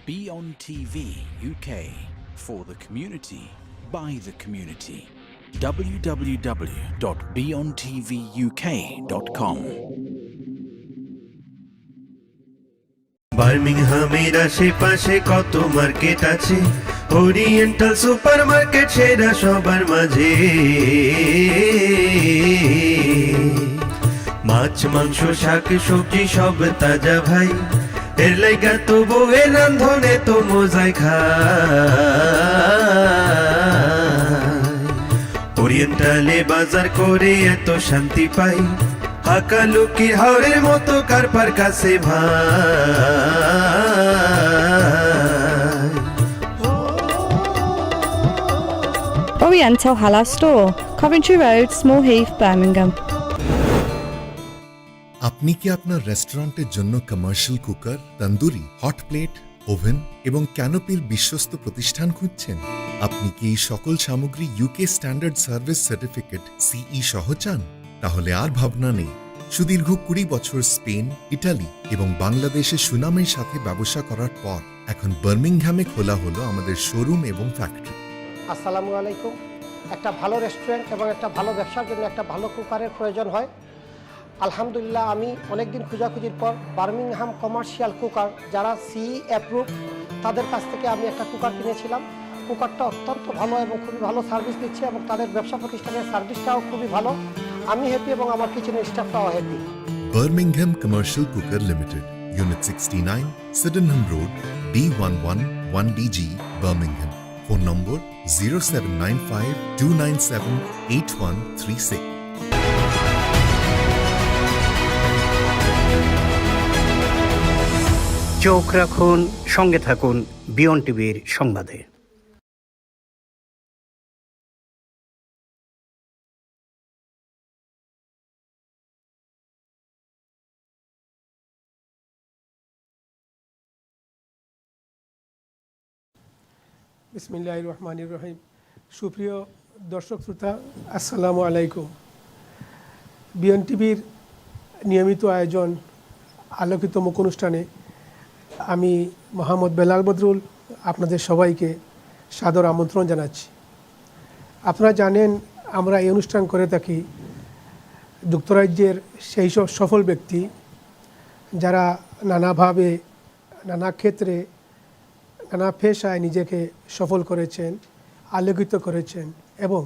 BEONTVUK for the community, by the community. www.beontvuk.com বার্মিংহামের আশেপাশে কত market আছে, ওরিয়েন্টাল সুপার মার্কেট সেরা সবার মাঝে। মাছ মাংস শাক সবজি সব তাজা ভাই, এর লাইগা তো বউয়ের রান্ধনে তো মজায় খায়। ওরিয়েন্টালে বাজার করে এত শান্তি পাই, হাকালুকির হাওরের মতো কারপার কাছে ভাই। Oriental Halal Store, Coventry Road, Small Heath, Birmingham. আপনি কি আপনার রেস্টুরেন্টের জন্য commercial cooker, tandoori, hot plate, oven এবং ক্যানোপির বিশ্বস্ত প্রতিষ্ঠান খুঁজছেন? আপনি কি এই সকল সামগ্রী ইউকে স্ট্যান্ডার্ড সার্ভিস সার্টিফিকেট সিই সহ চান? তাহলে আর ভাবনা নেই। সুদীর্ঘ 20 বছর স্পেন, ইটালি এবং বাংলাদেশে সুনামের সাথে ব্যবসা করার পর এখন বার্মিংহামে খোলা হলো আমাদের শোরুম এবং ফ্যাক্টরি। আসসালামু আলাইকুম। একটা ভালো রেস্টুরেন্ট এবং একটা ভালো ব্যবসার জন্য একটা ভালো কুকারের প্রয়োজন হয়। আলহামদুলিল্লাহ আমি অনেকদিন খোঁজাখুঁজির পর বার্মিংহাম কমার্শিয়াল কুকার যারা সিই অ্যাপ্রুভ তাদের কাছ থেকে আমি একটা কুকার কিনেছিলাম। কুকারটা অত্যন্ত ভালো এবং খুবই ভালো সার্ভিস দিচ্ছে এবং তাদের ব্যবসা প্রতিষ্ঠানের সার্ভিসটাও খুবই ভালো। আমি হ্যাপি এবং আমার কিচেনের স্টাফটাও happy. Birmingham commercial cooker limited, unit 69, Sydenham road, B111DG, Birmingham. Phone number 0795-297-8136। চোখ রাখুন, সঙ্গে থাকুন বিয়ন টিভির সংবাদে। বিসমিল্লাহির রহমানির রহিম। সুপ্রিয় দর্শক শ্রোতা, আসসালামু আলাইকুম। বিয়ন টিভির নিয়মিত আয়োজন আলোকিত মুখ অনুষ্ঠানে আমি মোহাম্মদ বেলাল বাদরুল আপনাদের সবাইকে সাদর আমন্ত্রণ জানাচ্ছি। আপনারা জানেন আমরা এই অনুষ্ঠান করে থাকি যুক্তরাজ্যের সেই সব সফল ব্যক্তি যারা নানাভাবে, নানা ক্ষেত্রে, নানা পেশায় নিজেকে সফল করেছেন, আলোকিত করেছেন এবং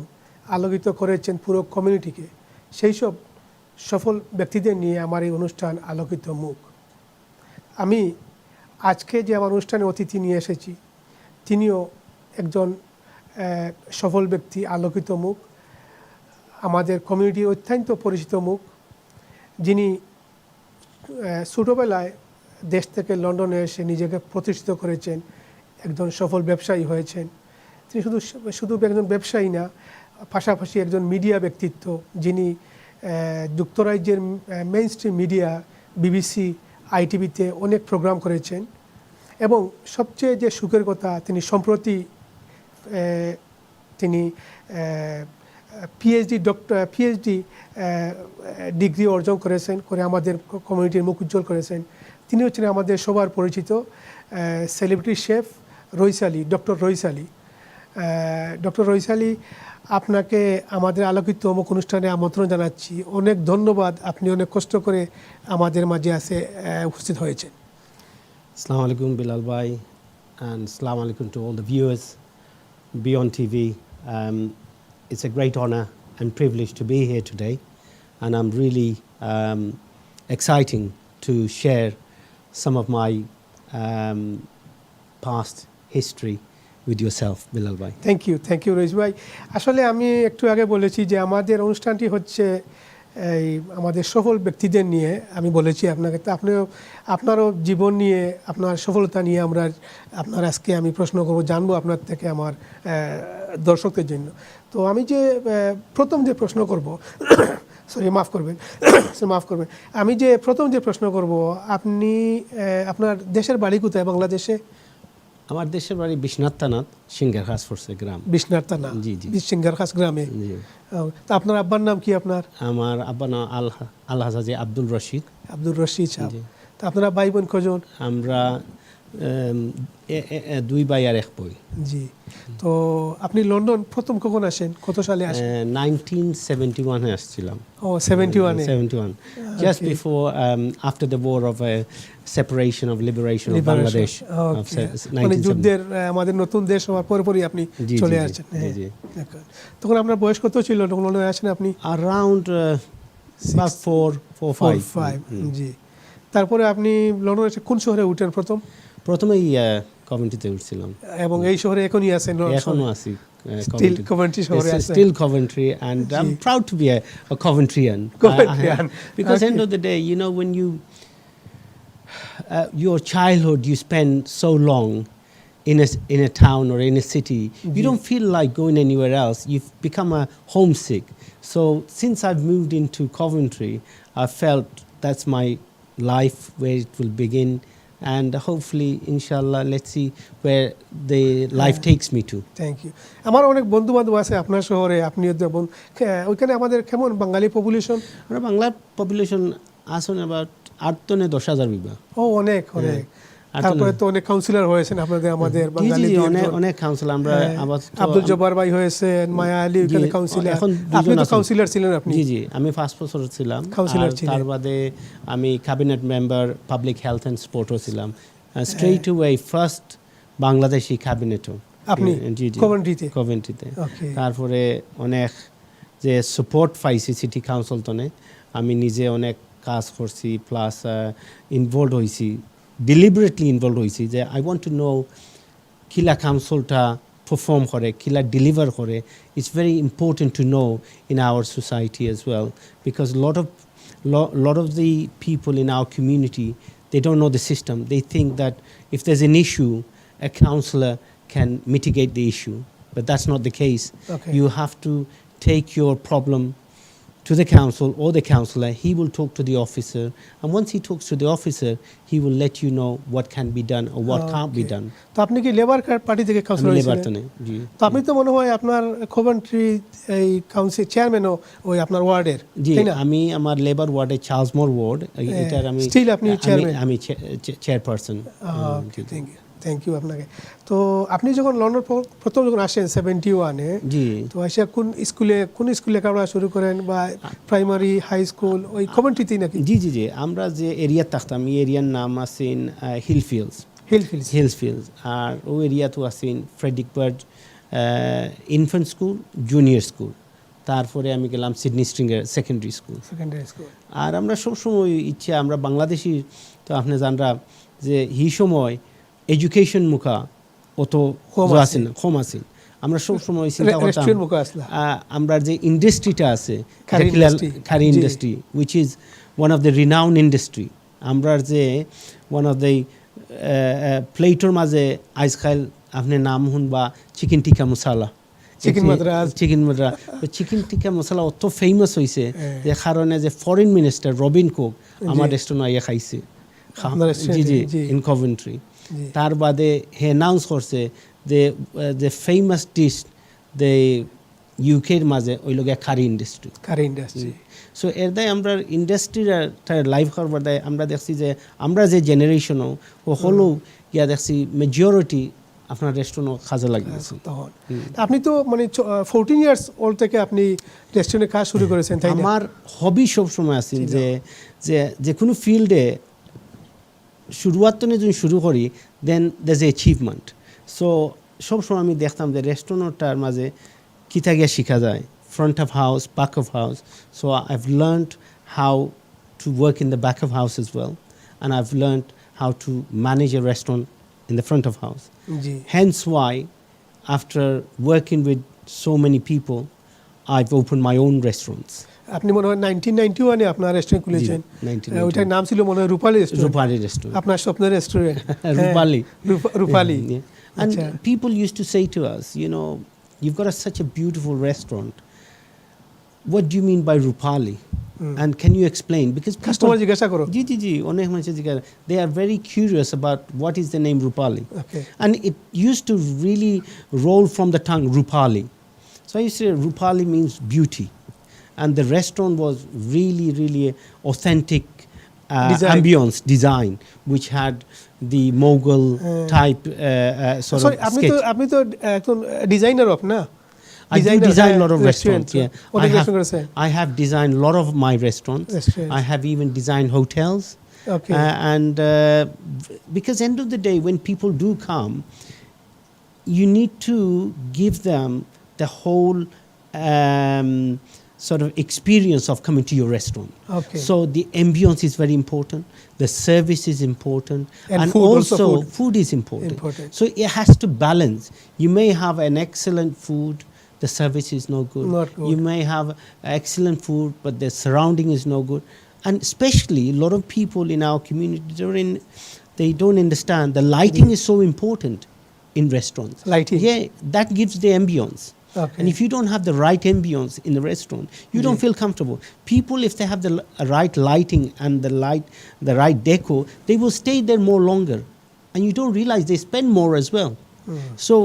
আলোকিত করেছেন পুরো কমিউনিটিকে। সেই সব সফল ব্যক্তিদের নিয়ে আমার এই অনুষ্ঠান আলোকিত মুখ। আমি আজকে যে আমার অনুষ্ঠানে অতিথি নিয়ে এসেছি তিনিও একজন সফল ব্যক্তি, আলোকিত মুখ, আমাদের কমিউনিটির অত্যন্ত পরিচিত মুখ, যিনি ছোটোবেলায় দেশ থেকে লন্ডনে এসে নিজেকে প্রতিষ্ঠিত করেছেন, একজন সফল ব্যবসায়ী হয়েছেন। তিনি শুধু একজন ব্যবসায়ী না, পাশাপাশি একজন মিডিয়া ব্যক্তিত্ব, যিনি যুক্তরাজ্যের মেইন স্ট্রিম মিডিয়া BBC, ITVতে অনেক প্রোগ্রাম করেছেন। এবং সবচেয়ে যে সুখের কথা, তিনি সম্প্রতি তিনি PhD ডিগ্রি অর্জন করেছেন, করে আমাদের কমিউনিটির মুখ উজ্জ্বল করেছেন। তিনি হচ্ছেন আমাদের সবার পরিচিত celebrity chef Raisali, doctor Raisali. Doctor Raisali, আপনাকে আমাদের আলোকিত মুখ অনুষ্ঠানে আমন্ত্রণ জানাচ্ছি। অনেক ধন্যবাদ, আপনি অনেক কষ্ট করে আমাদের মাঝে আসে উপস্থিত হয়েছেন। Assalamu alaikum Bilal bhai, and assalamu alaikum to all the viewers, Beyond TV. It's a great honor and privilege to be here today, and I'm really exciting to share some of my past history with yourself, Bilal bhai. Thank you Rais ভাই। আসলে আমি একটু আগে বলেছি যে আমাদের অনুষ্ঠানটি হচ্ছে এই আমাদের সফল ব্যক্তিদের নিয়ে। আমি বলেছি আপনাকে, তো আপনারও জীবন নিয়ে, আপনার সফলতা নিয়ে আপনার আজকে আমি প্রশ্ন করব, জানবো আপনার থেকে আমার দর্শকদের জন্য। তো আমি যে প্রথম যে প্রশ্ন করব মাফ করবেন আমি যে প্রথম যে প্রশ্ন করব, আপনি আপনার দেশের বাড়ি কোথায় বাংলাদেশে? আমার দেশের বাড়ি বিশ্বনাথ থানা, সিঙ্গারখাস ফোর্সের গ্রাম। বিশ্বনাথ থানা, জি জি, সিঙ্গারখাস গ্রামে। তা আপনার আব্বার নাম কি? আপনার আমার আব্বার নাম আল হাজাজি আব্দুল রশিদ। আব্দুল রশিদ সাহেব। তা আপনারা ভাই বোন কজন? আমরা দুইবার আর এক বই। জি, তো আপনি লন্ডন প্রথম কখন আসেন, কত সালে আসেন? 1971 আসছিলাম। ও 71 এ 71, just Okay. before after the war of separation of liberation of Liberation. Bangladesh of Okay. মানে 1970. যুদ্ধের আমাদের নতুন দেশ হওয়ার পরপরই আপনি জি, চলে জি, জি, আসেন। জি, জি। দেখুন, তখন আপনার বয়স কত ছিল যখন লন্ডনে আসেন আপনি? Around about 4, 5. 5 জি। তারপরে আপনি লন্ডনে এসে কোন শহরে উঠেন প্রথম? প্রথমেই কভেন্ট্রিতে উঠছিলাম, এবং এই শহরে এখনই আছেন? এখনো আছি স্টিল কভেন্ট্রি শহরে আছেন? still Coventry, and I'm proud to be a Coventrian. Coventrian. Because Okay. end of the day, you know, when you your childhood you spend so long in a town or in a city, you don't feel like going anywhere else. You've become a homesick. So since I've moved into Coventry, I felt that's my life, where it will begin, and hopefully inshallah let's see where the life takes me to. Thank you. আমার অনেক বন্ধু বান্ধব আছে আপনার শহরে, আপনিও যেমন ওইখানে আমাদের কেমন বাঙালি পপুলেশন? আমরা বাংলার পপুলেশন আসুন about 8-10,000 বিঘা। ও অনেক অনেক। তারপরে তো অনেক কাউন্সিলর হয়েছেন আপনাদের, আমাদের বাঙালি অনেক কাউন্সিলর আমরা আবার আব্দুল জব্বার ভাই হয়েছেন, মায়া আলী ওখানে কাউন্সিলর, আপনি তো কাউন্সিলর ছিলেন আপনি? জি জি, আমি 5 বছর ছিলাম কাউন্সিলর ছিলেন। তার বাদে আমি cabinet member public health and স্পোর্টও ছিলাম, স্ট্রেইট ওয়ে ফার্স্ট বাংলাদেশি ক্যাবিনেটও আপনি কভেন্ট্রিতে। তারপরে অনেক যে সাপোর্ট পাইছি সিটি কাউন্সিল তনে, আমি নিজে অনেক কাজ করছি, প্লাস ইনভলভ হয়েছি, deliberately involved হয়েছি যে I want to know কিলা কাউন্সিলটা perform করে, কিলা deliver করে. It's very important to know in our society as well, because lot of the people in our community, they don't know the system. They think that if there's an issue, a counsellor can mitigate the issue, but that's not the case. Okay. You have to take your problem to the council or the councillor. He will talk to the officer, and once he talks to the officer, he will let you know what can be done or what can't be done. তো আপনি কি labour party থেকে councillor লেবারটনে? জি। তো আপনি তো মনে হয় আপনার কভেন্ট্রি এই কাউন্সিল চেয়ারম্যানও ওই আপনার ওয়ার্ডের, জি। তাই না? আমি আমার লেবার ওয়ার্ডে চার্লসমোর ওয়ার্ড, এটার আমি স্টিল আপনি চেয়ারম্যান? আমি চেয়ারপারসন। থ্যাংক ইউ আপনাকে। তো আপনি যখন লন্ডন প্রথম যখন আসেন 71-এ, জি, তো এসে কোন স্কুলে পড়া শুরু করেন, বা প্রাইমারি, হাই স্কুল ওই কভেন্ট্রিতেই নাকি? জি জি জি, আমরা যে এরিয়া থাকতাম এই এরিয়ার নাম আছেন হিলফিল্ডস, আর ওই এরিয়া তো আছেন ফ্রেডরিকবার্গ ইনফ্যান্ট স্কুল, জুনিয়র স্কুল, তারপরে আমি গেলাম সিডনি স্ট্রিংয়ের সেকেন্ডারি স্কুল। আর আমরা সবসময় ইচ্ছা, আমরা বাংলাদেশি তো আপনি জানরা যে এই সময় এডুকেশন মুখা অত কম আছে। আমরা সবসময় চিন্তা করতাম আমরা যে ইন্ডাস্ট্রিটা আছে curry industry, which is one of the renowned industry. আমরা যে ওয়ান অফ দ্য প্লেটোর মাঝে আজকাল আপনি নাম শুন বা চিকেন টিক্কা মশালা, চিকেন টিক্কা মশলা অত ফেমাস হয়েছে যে কারণে যে ফরেন মিনিস্টার রবিন কুক আমার রেস্টুরেন্ট আইয়া খাইছে, জি জি, ইন কভেন্ট্রি। তার বাদে হে অ্যানাউন্স করছে যে ফেমাস ডিশ দে ইউকের মাঝে ওই লোক খারি ইন্ডাস্ট্রি। সো এর দায় আমরা ইন্ডাস্ট্রির লাইভ করবার দায় আমরা দেখছি যে আমরা যে জেনারেশনও ও হলেও ইয়া দেখছি মেজরিটি আপনার রেস্টুরেন্ট কাজে লাগিয়েছে। তখন আপনি তো মানে 14 ইয়ার্স ওল্ড থেকে আপনি রেস্টুরেন্টে কাজ শুরু করেছেন, তাই না? আমার হবি সবসময় আছে যে কোনো ফিল্ডে শুরুয়াত যদি শুরু করি দেন দ্যাজ এ অ্যাচিভমেন্ট। সো সবসময় আমি দেখতাম যে রেস্টুরেন্টটার মাঝে কিতা গিয়ে শেখা যায়, front of house, back of house. So I've learned how to work in the back of house as well, and I've learned how to manage a restaurant in the front of house. Hence why, after working with so many people, I've opened my own restaurants. আপনি মনে হয় 1991-এ আপনার restaurant খুলেছেন, ওইটার নাম ছিল মনে হয় রূপালী রেস্টুরেন্ট, আপনার স্বপ্নের restaurant Rupali. And people used to say to us, you know, you've got such a beautiful restaurant. What do you mean by Rupali? And can you explain? Because customer জিজ্ঞাসা করো, জি অনেক মানুষ জিজ্ঞাসা, they are very curious about what is the name Rupali. And it used to really roll from the tongue, Rupali. So I used to say Rupali means beauty, and the restaurant was really authentic Design. ambience design, which had the Mughal type sort Sorry, of আপনি sketch. তো আপনি তো একজন designer of না I do Designer, design a হ্যাঁ, lot of restaurant, restaurants. Yeah, অনেক restaurant করেছেন। I have designed a lot of my restaurants. Restaurants. I have even designed hotels. Okay. And because end of the day, when people do come, you need to give them the whole sort of experience of coming to your restaurant. Okay. So the ambience is very important. The service is important, And food also, also food. food is important. Important. So it has to balance. You may have an excellent food, the service is no good. Not good. You may have excellent food, but the surrounding is no good. And especially a lot of people in our community, they don't understand the lighting is so important in restaurants. Lighting. Yeah, that gives the ambience. Okay. And if you don't have the right ambience in the restaurant, you don't feel comfortable. People, if they have the right lighting and the right decor, they will stay there more longer. And you don't realize they spend more as well. So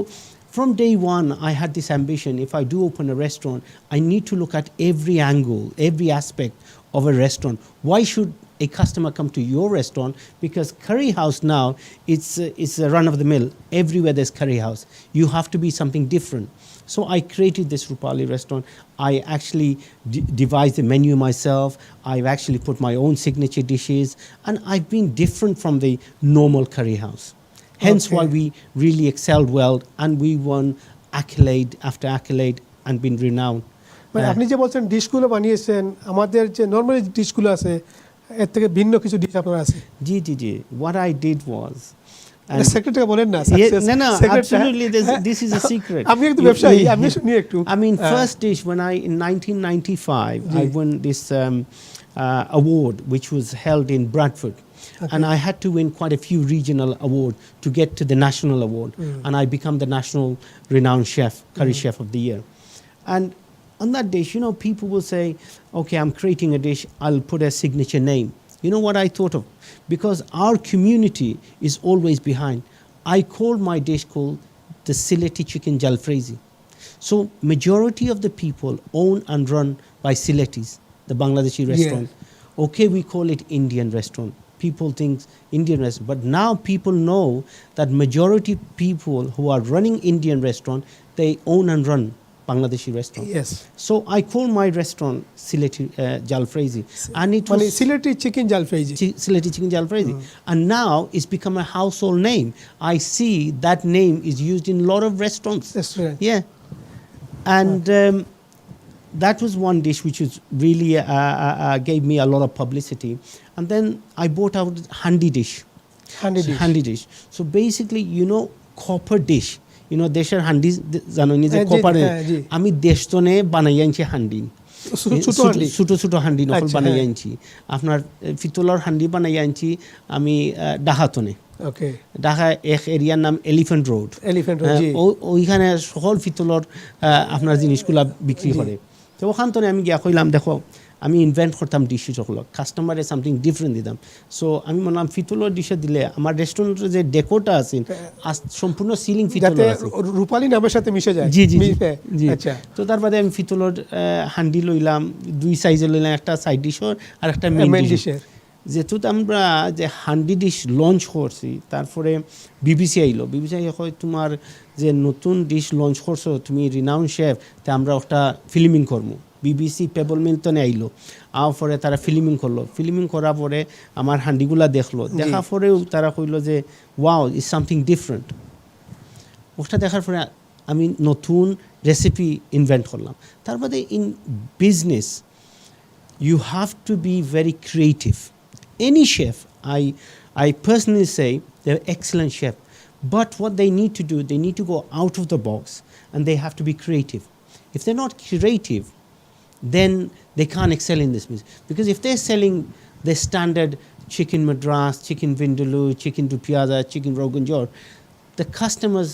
from day one, I had this ambition. If I do open a restaurant, I need to look at every angle, every aspect of a restaurant. Why should a customer come to your restaurant? Because curry house now, it's a run of the mill. Everywhere there's curry house. You have to be something different. So I created this Rupali restaurant. I actually devised the menu myself. I've actually put my own signature dishes, and I've been different from the normal curry house. Hence Okay. why we really excelled well, and we won accolade after accolade and been renowned. মানে আপনি যে বলছেন ডিশগুলো বানিয়েছেন আমাদের যে normally ডিশগুলো আছে এর থেকে ভিন্ন কিছু ডিশ আপনার আছে Ji. What I did was, সেক্রেটটা বলেন না Yeah, success no, secret টা। absolutely. This is a secret. আমি একটু ব্যবসায়ী আমি শুনি একটু I mean, first dish when in 1995, I won this award, which was held in Bradford. And I had to win quite a few regional awards to get to the national award. And I become the national renowned chef, curry chef of the year. And on that dish, people will say, okay, I'm creating a dish, I'll put a signature name. You know what I thought of? Because our community is always behind. I called my dish called the Sylheti chicken jalfrezi. So majority of the people own and run by Sylhetis, the Bangladeshi restaurant. Okay, we call it Indian restaurant. People think Indian restaurant, but now people know that majority people who are running Indian restaurant, they own and run Bangladeshi restaurant. Yes. So I call my restaurant Sylheti Jalfrezi, and it মানে was Sylheti chicken jalfrezi Sylheti chicken jalfrezi, and now it's become a household name. I see that name is used in a lot of restaurants. Restaurant. Yeah, and that was one dish which was really gave me a lot of publicity. And then I bought out handi dish. Handi dish. So basically, copper dish. দেশের হান্ডি জানো নি যে কপারে আমি দেশতনে বানাই আনছি হান্ডি ছোট হান্ডি নকল বানাই আনছি আপনার পিতলের হান্ডি বানাই আনছি আমি ডাহাতনে ঢাকা এক এরিয়ার নাম এলিফ্যান্ট রোড ওইখানে সকল পিতলের আপনার জিনিসগুলা বিক্রি করে তো ওখান থেকে আমি গিয়া কইলাম দেখো আমি ইনভেন্ট করতাম ডিশ সকল কাস্টমারে সামথিং ডিফারেন্ট দিতাম সো আমি বললাম ফিতুলোর ডিশে দিলে আমার রেস্টুরেন্টের যে ডেকোরটা আছে সম্পূর্ণ সিলিং ফিতুলোর আছে রূপালী নামের সাথে মিশে যায় জি আচ্ছা তো তারপরে আমি ফিতুলোর হান্ডি লইলাম দুই সাইজে লইলাম একটা সাইড ডিশর আর একটা মেইন ডিশের যেহেতু আমরা যে হান্ডি ডিশ লঞ্চ করছি তারপরে বিবিসি আইলো বিবিসি হয় তোমার যে নতুন ডিশ লঞ্চ করছো তুমি রিনাউন্ড শেফ তা আমরা একটা ফিল্মিং করবো বিবিসি পেবল মিল্টনে আইলো আওয়ার পরে তারা ফিল্মিং করলো ফিল্মিং করার পরে আমার হান্ডিগুলা দেখলো দেখার পরেও তারা কইলো যে ওয়াও ইজ সামথিং ডিফারেন্ট ওটা দেখার পরে আমি নতুন রেসিপি ইনভেন্ট করলাম তারপরে in business you have to be very creative. Any chef, I personally say they're excellent chef, but what they need to do, they need to go out of the box and they have to be creative. If they're not creative, then they can't excel in this business. Because if they're selling the standard chicken madras, chicken vindaloo, chicken dupiaza, chicken rogan josh, the customers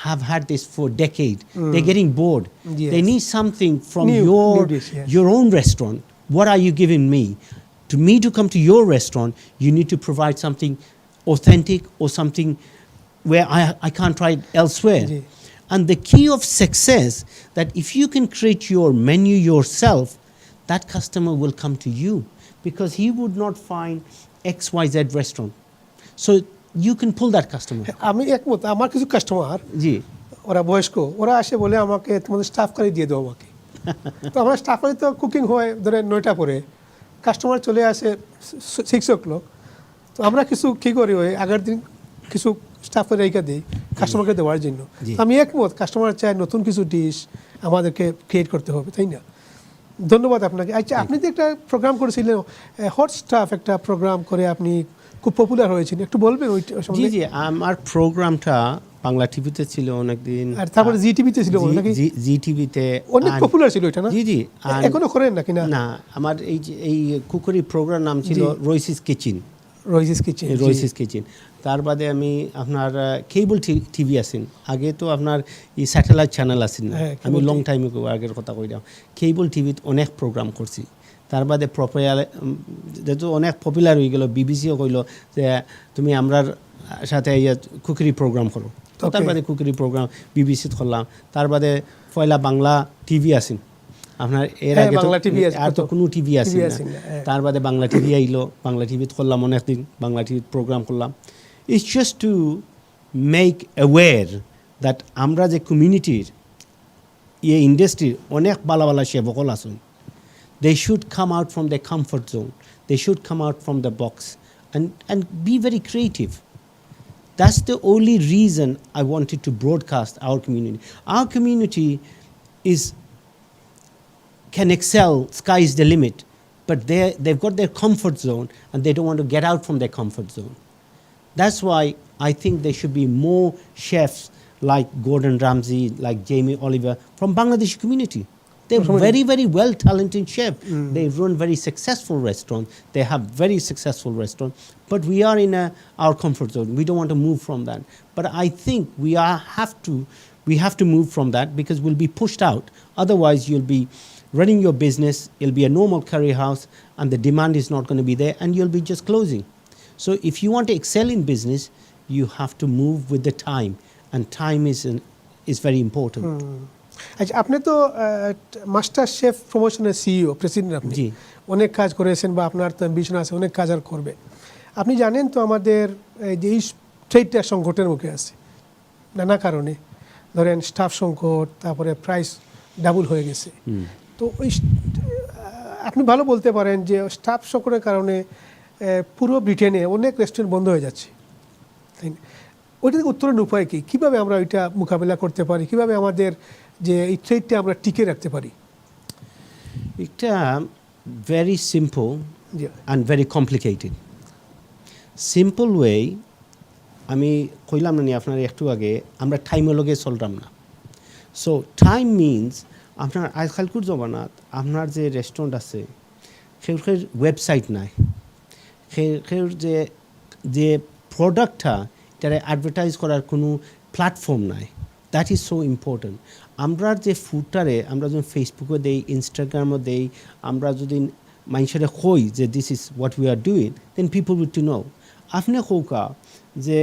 have had this for a decade. They're getting bored. Yes. They need something from New dish, yes. your own restaurant. What are you giving me? To come to your restaurant, you need to provide something authentic or something where I can't try it elsewhere. And the key of success, that if you can create your menu yourself, that customer will come to you because he would not find XYZ restaurant. So you can pull that customer. আমি একমত আমার কিছু customer জি ওরা বয়স্ক ওরা আসে বলে আমাকে তোমাদের স্টাফ কারি দিয়ে দাও আমাকে তো আমার স্টাফ কারি তো কুকিং হয় ধরে 9টা পরে কাস্টমার চলে আসে 6 o'clock তো আমরা কিছু কী করি ওই আগের দিন কিছু স্টাফের রেখে দিই কাস্টমারকে দেওয়ার জন্য আমি একমত কাস্টমার চায় নতুন কিছু ডিশ আমাদেরকে ক্রিয়েট করতে হবে তাই না ধন্যবাদ আপনাকে আচ্ছা আপনি তো একটা প্রোগ্রাম করেছিলেন হট স্টাফ একটা প্রোগ্রাম করে আপনি খুব পপুলার হয়েছেন একটু বলবেন ওই জি জি আমার প্রোগ্রামটা বাংলা টিভিতে ছিল অনেকদিন আর তারপরে জি টিভিতে ছিল নাকি জি টিভিতে অনেক পপুলার ছিল এটা না জি জি এখনো করেন নাকি না না আমার এই কুকুরি প্রোগ্রাম নাম ছিল রয়েসিস কিচেন রয়েসিস কিচেন তার বাদে আমি আপনার কেবল টিভি আছেন আগে তো আপনার এই স্যাটেলাইট চ্যানেল আছেন না আমি লং টাইম আগের কথা কইলাম কেবল টিভিত অনেক প্রোগ্রাম করছি তার বাদে যেহেতু অনেক পপুলার হয়ে গেল বিবিসিও কইল যে তুমি আমরার সাথে কুকুরি প্রোগ্রাম করো তার বাদে কুকুরি প্রোগ্রাম বিবিসিত করলাম তার বাদে পয়লা বাংলা টিভি আছেন আপনার এর আগে আর তো কোনো টিভি আছে না তার বাদে বাংলা টিভি আইলো বাংলা টিভিত করলাম অনেকদিন বাংলা টিভিত প্রোগ্রাম করলাম it's just to make aware that আমরা যে কমিউনিটির ইন্ডাস্ট্রির অনেক ভালো ভালো সেবকল আছেন they should come out from their comfort zone they should come out from the box and be very creative. That's the only reason I wanted to broadcast our community can excel, sky is the limit, but they've got their comfort zone and they don't want to get out from their comfort zone. That's why I think there should be more chefs like Gordon Ramsay, like Jamie Oliver from Bangladeshi community. They're very, very well talented chefs. They run very successful restaurants. They have very successful restaurants. But we are in our comfort zone. We don't want to move from that. But I think we have to move from that because we'll be pushed out. Otherwise, you'll be running your business. It'll be a normal curry house, and the demand is not going to be there, and you'll be just closing. So if you want to excel in business, you have to move with the time, and time is very important. আচ্ছা আপনি তো master chef প্রমোশনের CEO president আপনি অনেক কাজ করেছেন বা আপনার তো অ্যাম্বিশন আছে অনেক কাজ আর করবে আপনি জানেন তো আমাদের যে এই ট্রেডটা সংকটের মুখে আছে নানা কারণে ধরেন স্টাফ সংকট তারপরে প্রাইস ডাবল হয়ে গেছে তো ওই আপনি ভালো বলতে পারেন যে স্টাফ সংকটের কারণে পুরো ব্রিটেনে অনেক রেস্টুরেন্ট বন্ধ হয়ে যাচ্ছে তাই না ওইটা উত্তরণের উপায় কী কীভাবে আমরা ওইটা মোকাবিলা করতে পারি কীভাবে আমাদের যে এই ট্রেডটা আমরা টিকে রাখতে পারি এটা very simple and very complicated simple way আমি কইলাম না আপনার একটু আগে আমরা টাইমের লগে চলতাম না সো টাইম মিনস আপনার আজকালকুর জমানাত আপনার যে রেস্টুরেন্ট আছে সেগুলোর ওয়েবসাইট নাই সেগুলোর যে প্রোডাক্টটা এটা অ্যাডভার্টাইজ করার কোনো প্ল্যাটফর্ম নাই দ্যাট ইজ সো ইম্পর্টেন্ট আমরা যে ফুডটারে আমরা যখন ফেসবুকে দেই ইনস্টাগ্রামও দেই আমরা যদি মানুষের কই যে this is what we are doing then people will to know আপনি কৌকা যে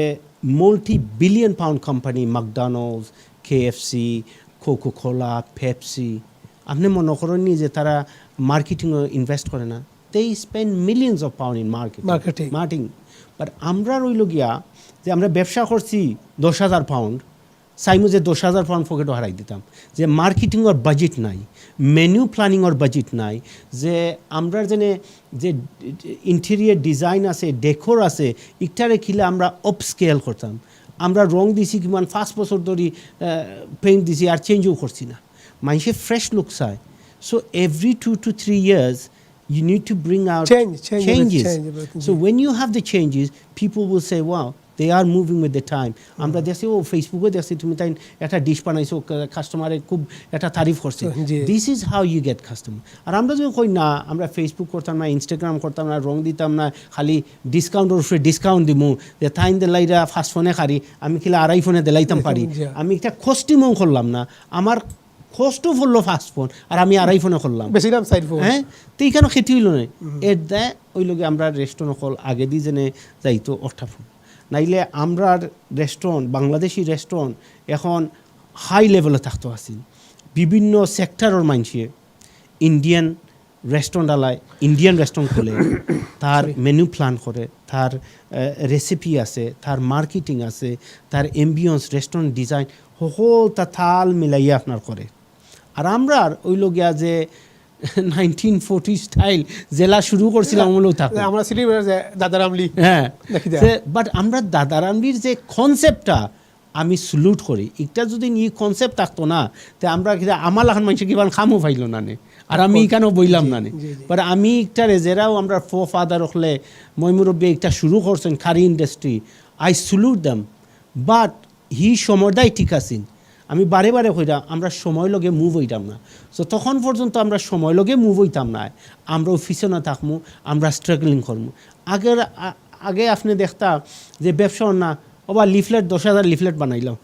multi-billion pound company McDonald's KFC Coca Cola Pepsi আপনি মনে করেন নি যে তারা মার্কেটিংয়ে ইনভেস্ট করে না they spend millions of pound in marketing but আমরা রইল গিয়া যে আমরা ব্যবসা করছি 10,000 পাউন্ড চাইমু যে 10,000 পাউন্ড পকেটও হারাই দিতাম যে মার্কেটিংয়ের বাজেট নাই মেনু প্ল্যানিংয়ের বাজেট নাই যে আমরা যে ইন্টেরিয়র ডিজাইন আছে ডেকোর আছে ইটারে খিলে আমরা আপস্কেল করতাম আমরা রং দিছি কিমান 5 বছর ধরে পেইন্ট দিছি আর চেঞ্জও করছি না মানুষে ফ্রেশ লুক চায় so every 2 to 3 years you need to bring out changes. So when you have the changes, people will say, wow, they are moving with the time. আমরা দেখছি ও ফেসবুকে দেখছি তুমি তাই একটা ডিশ বানাইছো কাস্টমারে খুব একটা তারিফ করছে this is how you get customer আর আমরা যদি কই না আমরা ফেসবুক করতাম না ইনস্টাগ্রাম করতাম না রং দিতাম না খালি ডিসকাউন্টের উপরে ডিসকাউন্ট দিমু যে তাইন দিলাইরা ফার্স্ট ফোনে খারি আমি কিলা আড়াই ফোনে দিলাইতাম পারি আমি একটা কস্টিমও করলাম না আমার কষ্ট ফুললো ফার্স্ট ফোন আর আমি আড়াই ফোনে করলাম বেশিরাম সাইড ফোন হ্যাঁ তো এইখানে খেতে হইল না এর দেয় ওই লোকে আমরা রেস্টুরেন্ট কল আগে দিয়ে জেনে যাইতো 8টা ফোন নাইলে আমরা রেস্টুরেন্ট বাংলাদেশি রেস্টুরেন্ট এখন হাই লেভেলে থাকতে আসি বিভিন্ন সেক্টরের মানুষে ইন্ডিয়ান রেস্টুরেন্ট আলায় ইন্ডিয়ান রেস্টুরেন্ট খুলে তার মেনু প্ল্যান করে, তার রেসিপি আছে, তার মার্কেটিং আছে, তার এমবিয়ন্স রেস্টুরেন্ট ডিজাইন সকল তা তাল মিলাইয়া আপনার করে। আর আমরা ওই লগিয়া যে 1940 স্টাইল জেলা শুরু করছিলাম আমলেও থাকে আমরা সিটি দাদারামলি হ্যাঁ, বাট আমরা দাদারামলির যে কনসেপ্টটা আমি স্লুট করি, এটা যদি ই কনসেপ্ট থাকতো না তো আমরা আমার লাখান মানুষ কিভাবে খামও পাইল না নে, আর আমি এখানেও বইলাম না নে। বাট আমি একটা রেজেরাও আমরা ফাদার হলে মই মুরব্বী একটা শুরু করছেন খারি ইন্ডাস্ট্রি, আই স্লুট দাম। বাট হি সমর্দাই ঠিক আছেন, আমি বারে বারে কইরা আমরা সময় লগে মুভ হইতাম না। সো তখন পর্যন্ত আমরা সময় লগে মুভ হইতাম না, আমরা অফিসে না থাকবো, আমরা স্ট্রাগলিং করবো। আগে আপনি দেখতা যে ব্যবসা না ওবা লিফলেট 10,000 লিফলেট বানাইলাম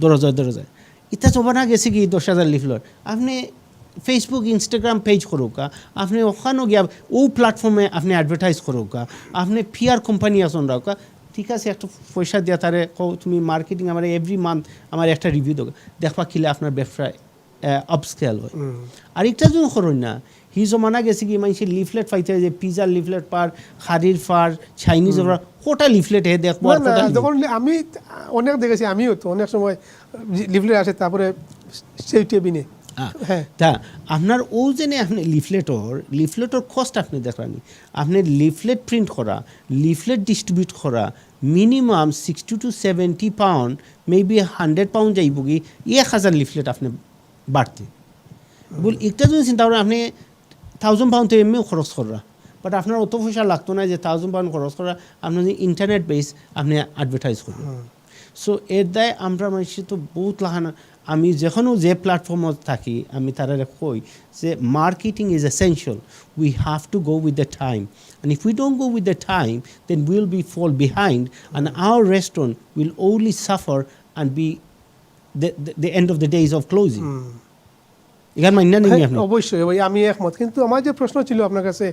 দরজায় দরজায়, ইটা চবানা গেছে কি 10,000 লিফলেট। আপনি ফেসবুক ইনস্টাগ্রাম পেজ করুকা, আপনি ওখানেও গিয়া ও প্ল্যাটফর্মে আপনি অ্যাডভার্টাইজ করুকা, আপনি পিআর কোম্পানি আসন রাখা, ঠিক আছে একটা পয়সা দিয়া তারে কও তুমি মার্কেটিং আমার এভরি মান্থ আমার একটা রিভিউ দেবো, দেখবা কিলে আপনার ব্যবসায় আপস্কেল হয়। আর একটা যদি করুন না, হি জমানা গেছে কি মানুষের লিফলেট পাইতে যে পিজার লিফলেট পার, খারির পার, চাইনিজ কোটা লিফলেট হে দেখবো। যখন আমি অনেক দেখেছি, আমিও তো অনেক সময় লিফলেট আসে তারপরে সেইটে বিনে হ্যাঁ তা আপনার ও জেনে আপনি লিফলেটর কস্ট আপনি দেখানি, আপনি লিফলেট প্রিন্ট করা, লিফলেট ডিস্ট্রিবিউট করা minimum 60 to 70 pound, maybe 100 pound যাইব কি 1,000 লিফলেট আপনি বাড়তে বল। একটা যদি চিন্তা করেন আপনি 1,000 পাউন্ড তো এমনিও খরচ করা, বাট আপনার অত পয়সা লাগতো না যে 1,000 পাউন্ড খরচ করা, আপনার ইন্টারনেট বেস আপনি অ্যাডভার্টাইজ করবেন। সো এর দায় আমরা মানুষ তো বহুত লাগানো। আমি যখনও যে প্ল্যাটফর্মত থাকি আমি তারা কই যে marketing is essential, we have to go with the time, and if we don't go with the time then will be fall behind and our restaurant will only suffer and be the end of the days of closing. এখানে মান্য নেই আপনি? অবশ্যই ভাই, আমি একমত। কিন্তু আমার যে প্রশ্ন ছিল আপনার কাছে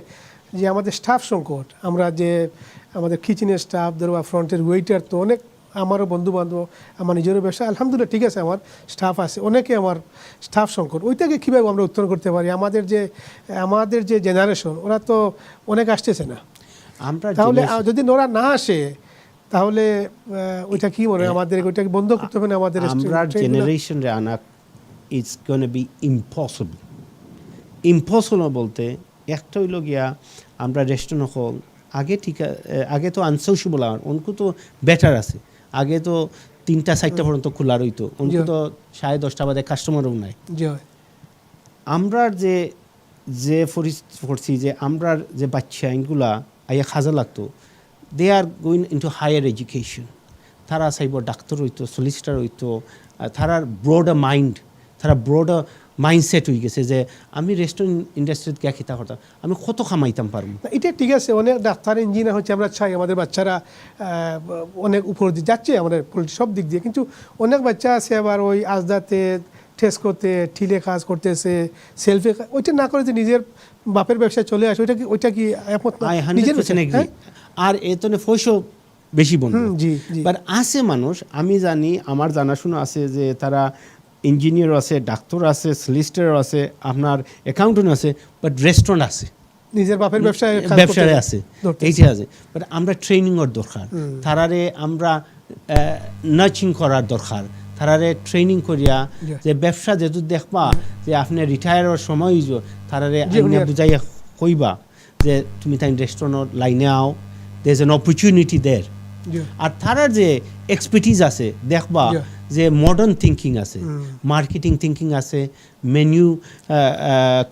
যে আমাদের স্টাফ সংকট, আমরা যে আমাদের কিচেনের স্টাফ ধরো বা ফ্রন্টের ওয়েটার, তো অনেক আমারও বন্ধু বান্ধব, আমার নিজেরও ব্যবসা আলহামদুলিল্লাহ ঠিক আছে, আমার স্টাফ আছে, অনেকে আমার স্টাফ সংকট, ওইটাকে কীভাবে আমরা উত্তরণ করতে পারি? আমাদের যে জেনারেশন ওরা তো অনেক আসতেছে না, আমরা তাহলে যদি ওরা না আসে তাহলে ওইটা কি মনে হয় আমাদের ওইটাকে বন্ধ করতে হবে না? আমাদের জেনারেশন রে আনা ইটস গোনা বি ইম্পসিবল বলতে একটা হইল গিয়া আমরা রেস্টুরেন্ট হল আগে তো আনসোসিবল, আর অনকু তো বেটার আছে। আগে তো 3টা-4টা পর্যন্ত খোলা রইতো, অনকু তো 10:30 বাজে কাস্টমারও নাই। আমরা যে পড়ছি যে আমরা যে বাচ্চা এগুলা আইয়া খাজা লাগতো, they are going into higher education, তারা চাইব ডাক্তার হইতো, সলিসিটার হইতো, তারার ব্রডার মাইন্ড, তারা ব্রডার মাইন্ডসেট হয়ে গেছে যে আমি রেস্টুরেন্ট ইন্ডাস্ট্রিতে গিয়ে খিতা করতাম, আমি কত কামাইতাম পারবো। এটা ঠিক আছে, অনেক ডাক্তার ইঞ্জিনিয়ার হচ্ছে, আমরা চাই আমাদের বাচ্চারা অনেক উপর দিয়ে যাচ্ছে আমাদের সব দিক দিয়ে, কিন্তু অনেক বাচ্চা আছে আবার ওই আজদাতে টেস্ট করতে ঠিলে কাজ করতেছে, সেলফে, ওইটা না করে যে নিজের বাপের ব্যবসায় চলে আসে, ওইটা কি একমত না? আর এতনে পয়সা বেশি বন্ধ, বাট আছে মানুষ আমি জানি, আমার জানাশোনা আছে যে তারা ইঞ্জিনিয়ার আছে, ডাক্তার আছে, সলিসিটার আছে, আপনার অ্যাকাউন্টেন্ট আছে, বাট রেস্টুরেন্ট আছে, নিজের বাপের ব্যবসায় আছে, এইটা আছে। বাট আমরা ট্রেনিংয়ের দরকার, তারারে আমরা নার্চিং করার দরকার, তারারে ট্রেনিং করিয়া যে ব্যবসা যেহেতু দেখবা যে আপনি রিটায়ারের সময় তারারে বুঝাইয়া কইবা যে তুমি তাই রেস্টুরেন্টের লাইনে আও, দের ইজ এন অপরচুনিটি দের। আর তারার যে এক্সপার্টিজ আছে দেখবা যে মডার্ন থিঙ্কিং আছে, মার্কেটিং থিঙ্কিং আছে, মেনু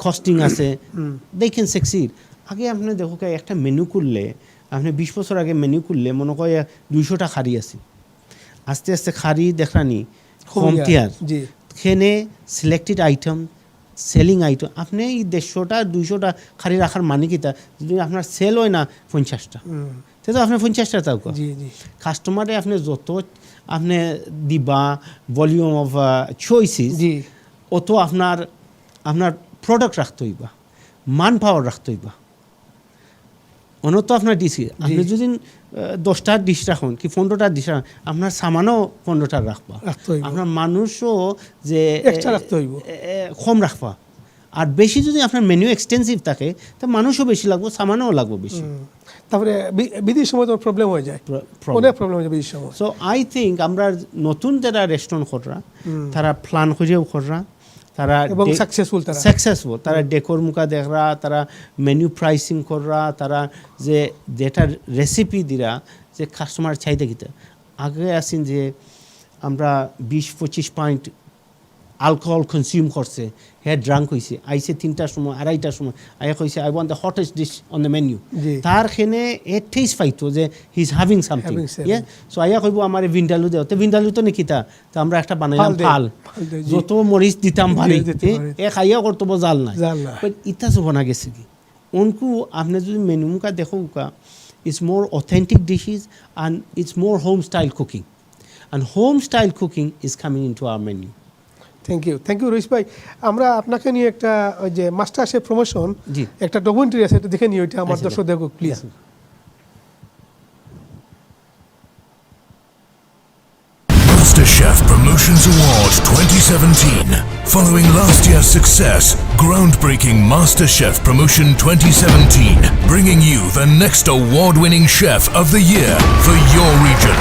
কস্টিং আছে, দে ক্যান সাকসিড। আগে আপনি দেখো একটা মেনু করলে, আপনি 20 বছর আগে মেনু করলে মনে করে 200টা খারি আছে, আস্তে আস্তে খারি দেখানি কমতিয়ার, খেনে সিলেক্টেড আইটেম, সেলিং আইটেম, আপনি এই 150টা 200টা খারি রাখার মানে কিতা, যদি আপনার সেল হয় না 50টা, তো আপনি 50টা তাও কাস্টমারে আপনি যত আপনি দিবা ভলিউম অফ চয়েসেস, অত আপনার প্রোডাক্ট রাখতে হইবা, মান পাওয়ার রাখতে হইবা, অনত আপনার ডিসি। আপনি যদি 10টা ডিশ রাখুন কি 15টা ডিশ রাখুন, আপনার সামানও 15টা রাখবা, আপনার মানুষও যে রাখতে হইব কম রাখবা, আর বেশি যদি আপনার মেনু এক্সটেন্সিভ থাকে তো মানুষও বেশি লাগবে, সামানও লাগবে বেশি। তারপরে বিধির সময় তো প্রবলেম হয়ে যায়, অনেক প্রবলেম হয়ে যায় বিধির সময়। সো আই থিঙ্ক আমরা নতুন যারা রেস্টুরেন্ট করা তারা প্ল্যান করেও করা, তারা এবং সাকসেসফুল, তারা ডেকোর মুখা দেখরা, তারা মেনু প্রাইসিং করা, তারা যে যেটা রেসিপি দিরা যে কাস্টমার চাইতে গিতে আগে আসেন যে আমরা 20-25 পয়েন্ট alcohol কনজিউম করছে, হ্যাঁ ড্রাঙ্ক হয়েছে, আইসে 3টার সময় 2:30টার সময় আয়া কইছে I want the hottest dish on the menu, তার খেনে এ টেস্ট পাইতো যে he is having something, yeah so আয়া কইব আমার ভিন্ডালু দেও, তো ভিন্ডালু তো নাকি তা তো আমরা একটা বানাইলাম ফাল, যত মরিচ দিতাম ভারী এ খাইয়া করতব জাল নাই, বাট ইতা বনা গেছে কি উনকু আপনি যদি মেনু মুকা দেখো কা it's more authentic dishes and it's more home style cooking, and home style cooking is coming into our menu. Thank you Rais ভাই। আমরা আপনাকে নিয়ে একটা ওই যে মাস্টার শেফ প্রমোশন একটা ডকুমেন্টারি আছে, এটা দেখে নিই, ওইটা আমার দর্শক দেখুক please. MasterChef Promotions Award 2017. Following last year's success, groundbreaking MasterChef Promotion 2017, bringing you the next award-winning chef of the year for your region.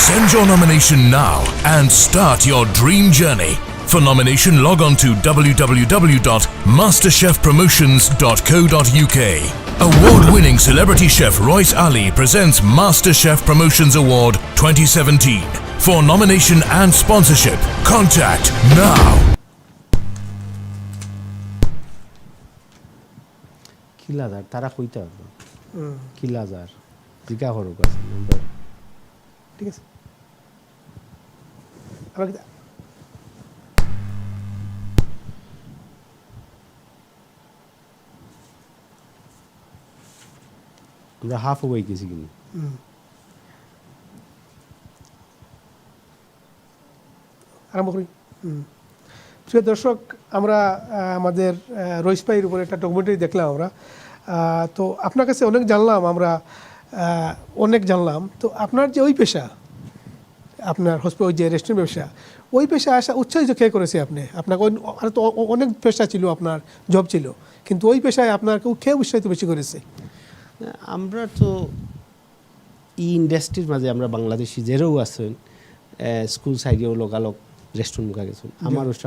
Send your nomination now and start your dream journey. For nomination, log on to www.masterchefpromotions.co.uk. Award-winning celebrity chef Rois Ali presents MasterChef Promotions Award 2017. For nomination and sponsorship, contact now. কিলাজার তারা কইতে পারবো, কিলাজার জিজ্ঞা করো কাছে number, ঠিক আছে। আমরা half way গেছি কিন্তু আরম্ভ করি। প্রিয় দর্শক, আমরা আমাদের রইস ভাইয়ের উপরে একটা ডকুমেন্টারি দেখলাম আমরা, তো আপনার কাছে অনেক জানলাম আমরা, অনেক জানলাম। তো আপনার যে ওই পেশা, আপনার ওই যে রেস্টুরেন্ট ব্যবসা, ওই পেশা আসা উৎসাহিত কে করেছে আপনি? আপনাকে তো অনেক পেশা ছিল, আপনার জব ছিল, কিন্তু ওই পেশায় আপনার কে উৎসাহিত বেশি করেছে? আমরা তো ই ইন্ডাস্ট্রির মাঝে আমরা বাংলাদেশি যেরাও আছেন স্কুল সাইডেও লোকালক রেস্টুরেন্ট মুখা গেছেন।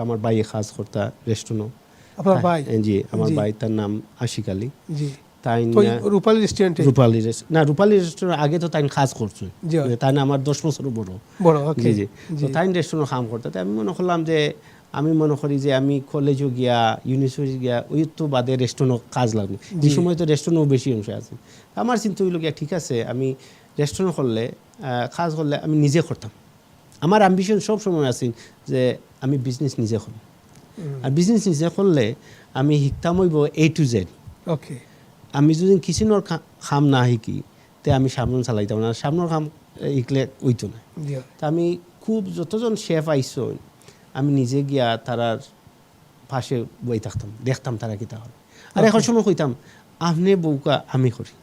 আমার বাইয়ে কাজ করতা রেস্টুরেন্ট, আপনার ভাই? জি, আমার ভাই, তার নাম আশিক আলী। জি, তাই রূপালী রেস্টুরেন্ট, রূপালী রেস্টুরেন্ট আগে তো তাই কাজ করছেন, তাই না আমার 10 বছর বড়। জি জি, তো তাই রেস্টুরেন্ট কাম করতে। আমি মনে করলাম যে আমি করি যে আমি কলেজও গিয়া ইউনিভার্সিটি গিয়া ওই তো বাদে রেস্টুরেন্ট কাজ লাগবে, এই সময় তো রেস্টুরেন্টও বেশি অংশ আছে। আমার চিন্তা হইল গিয়া ঠিক আছে আমি রেস্টুরেন্ট করলে কাজ করলে আমি নিজে করতাম। আমার অ্যাম্বিশন সব সময় আছে যে আমি বিজনেস নিজে করব, আর বিজনেস নিজে করলে আমি শিখতাম হইব A to Z। ওকে, আমি যদি কিচেনের কাম না শিকি তে আমি সামনে চালাইতাম না, সামনের কাম শিখলে ওইতো না। তা আমি খুব যতজন শেফ আইসো আমি নিজে গিয়া তারার পাশে বই থাকতাম, দেখতাম তারা কি তা করে। আর এখন সময় কইতাম আপনি বউকা আমি করি।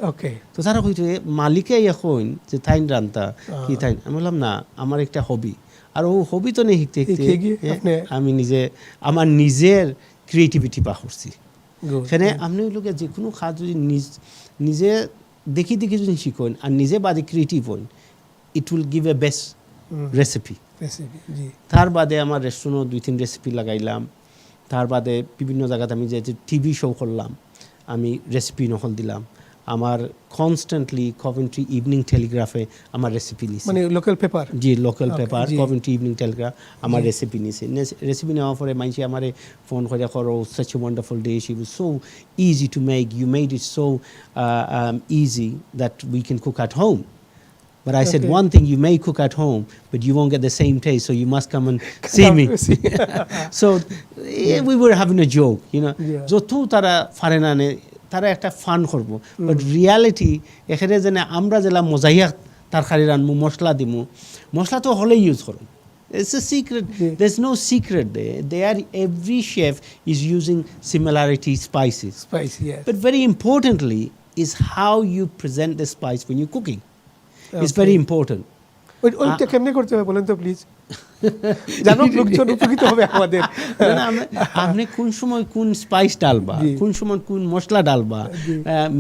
ওকে, তো তারা কইতো মালিকে এখন যে তাইন রান্তা কি তাইন, আমি বললাম না আমার একটা হবি, আর ও হবি তো নেই শিখতে শিখতে আমি নিজে আমার নিজের ক্রিয়েটিভিটি পা করছি। এখানে আপনি লোকে যে কোনো কাজ যদি নিজে দেখি যদি শিখেন আর নিজে বাদে ক্রিয়েটিভ হন, it will give a best recipe. তার বাদে আমার রেস্টুরেন্টও 2-3 রেসিপি লাগাইলাম। তার বাদে বিভিন্ন জায়গাতে আমি যে টিভি শো করলাম, আমি রেসিপি নকল দিলাম। আমার কনস্ট্যান্টলি কভেন্ট্রি ইভিনিং টেলিগ্রাফে আমার রেসিপি নিয়েছি, মানে লোকাল পেপার। জি, local paper Coventry Evening Telegraph আমার রেসিপি নিয়েছি। রেসিপি নেওয়ার পরে মানুষে আমার ফোন করে করো such a wonderful dish, it was so easy to make, you made it so easy that we can cook at home. But I said one thing, you may cook at home but you won't get the same taste, so you must come and see me. So we were having a joke, you know, যত তারা পারে না তারা একটা fun করবো, but reality এখানে যেন আমরা যেলা মজাইয়া তরকারি রানবো, মশলা দিমু, মশলা তো হলেই ইউজ করুন। It's a secret. There's no secret there. Every chef is using similarity spices. Yes. But very importantly is how you present the spice when you're cooking. It's very important. ওইটা কেমনে করতে হবে বলেন তো প্লিজ। জানো লোকজন উপকৃত হবে আমাদের। আপনি কোন সময় কোন স্পাইস ডালবা, কোন সময় কোন মশলা ডালবা,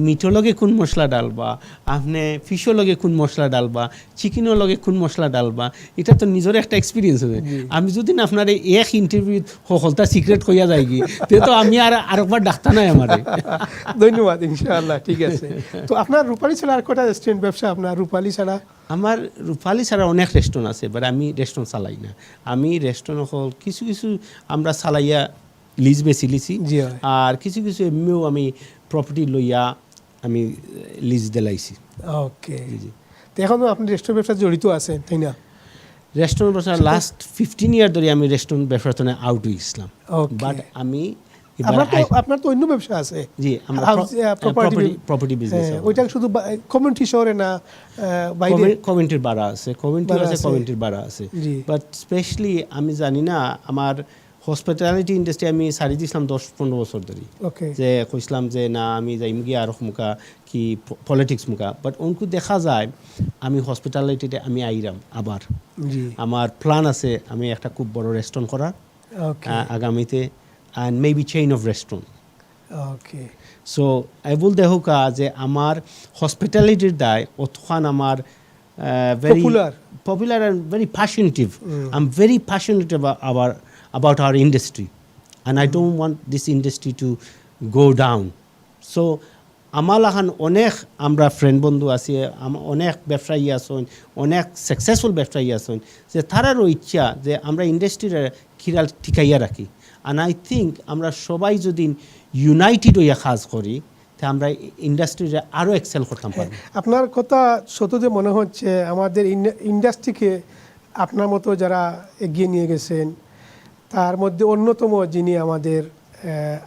মিঠো লগে কোন মশলা ডালবা, আপনি ফিশও লগে কোন মশলা ডালবা, চিকেনের লগে কোন মশলা ডালবা, এটা তো নিজের একটা এক্সপিরিয়েন্স হবে। আমি যদি না আপনার এক ইন্টারভিউ সফলতা সিক্রেট হইয়া যায় কি, তে তো আমি আরেকবার ডাক্তার নাই আমারে। ধন্যবাদ, ইনশাআল্লাহ ঠিক আছে। তো আপনার রূপালী ছাড়া আর কটা রেস্টুরেন্ট ব্যবসা আপনার? রূপালী ছাড়া? আমার রূপালী ছাড়া অনেক রেস্টুরেন্ট আছে, বাট আমি রেস্টুরেন্ট চালাই না। আমি রেস্টুরেন্ট হল কিছু কিছু আমরা চালাইয়া লিজ বেশি লিছি, আর কিছু কিছু এমনিও আমি প্রপার্টি লইয়া আমি লিজ দিলাইছি। ওকে, তো এখন আপনি রেস্টুরেন্ট ব্যবসা জড়িত আছেন তাই না? রেস্টুরেন্ট ব্যবসা লাস্ট 15 ইয়ার ধরে আমি রেস্টুরেন্ট ব্যবসাতে আউট হয়ে গেছিলাম, বাট আমি আপনার তো অন্য ব্যবসা আছে। জি, আমরা প্রপার্টি বিজনেস। ওইটা শুধু কমিউনিটি শহরে না, বাইরে কমিউনিটির বাড়া আছে, কমিউনিটির বাড়া আছে, বাট স্পেশালি আমি জানি না, আমার হসপিটালিটি ইন্ডাস্ট্রি আমি ছাড়ি দিয়েছিলাম 10-15 বছর ধরে, যে কইছিলাম যে না আমি যাইম গিয়ে আরো মুখা কি পলিটিক্স মুখা, বাট অঙ্কু দেখা যায় আমি হসপিটালিটিতে আমি আইরাম আবার। আমার প্ল্যান আছে আমি একটা খুব বড় রেস্টুরেন্ট করার আগামীতে, and maybe chain of restaurant. Okay. So I will dehoka je amar hospitality dai othan amar very popular and very passionate. I'm very passionate about our industry, and I don't want this industry to go down. So amalahan onek amra friend বন্ধু আছে, অনেক ব্যবসায়ী আছেন, অনেক successful ব্যবসায়ী আছেন, যে তারারও ইচ্ছা যে আমরা ইন্ডাস্ট্রির খিরাল ঠিকাইয়া রাখি। And I think আমরা সবাই যদি ইউনাইটেড হইয়া কাজ করি, তা আমরা ইন্ডাস্ট্রিতে আরও এক্সেল করতাম পারবো। আপনার কথা সত্যি মনে হচ্ছে আমাদের ইন্ডাস্ট্রিকে আপনার মতো যারা এগিয়ে নিয়ে গেছেন, তার মধ্যে অন্যতম যিনি আমাদের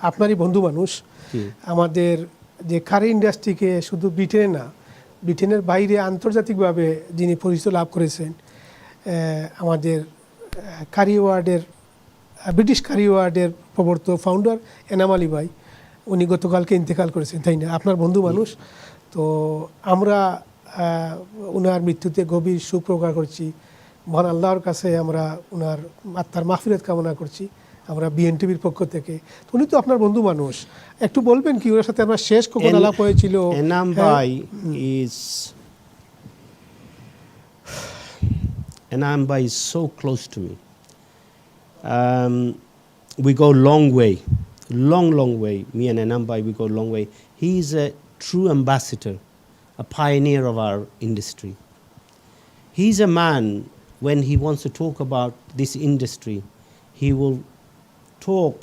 আপনারই বন্ধু মানুষ, আমাদের যে কারি ইন্ডাস্ট্রিকে শুধু ব্রিটেনে না, ব্রিটেনের বাইরে আন্তর্জাতিকভাবে যিনি পরিচিতি লাভ করেছেন, আমাদের কারি ওয়ার্ডের ব্রিটিশ কারি ওয়ার্ডের প্রবর্তক ফাউন্ডার এনাম আলী ভাই, উনি গতকালকে ইন্তেকাল করেছেন তাই না? আপনার বন্ধু মানুষ। তো আমরা ওনার মৃত্যুতে গভীর শোক প্রকাশ করছি, মহান আল্লাহর কাছে আমরা ওনার আত্মার মাগফিরাত কামনা করছি আমরা বিএনটিভির পক্ষ থেকে। তো উনি তো আপনার বন্ধু মানুষ, একটু বলবেন কি ওনার সাথে আমার শেষ কখন আলাপ হয়েছিল? এনাম ভাই is so close to me. We go long way, long way. Me and Enam Bhai, we go long way. He is a true ambassador, a pioneer of our industry. He's a man, when he wants to talk about this industry, he will talk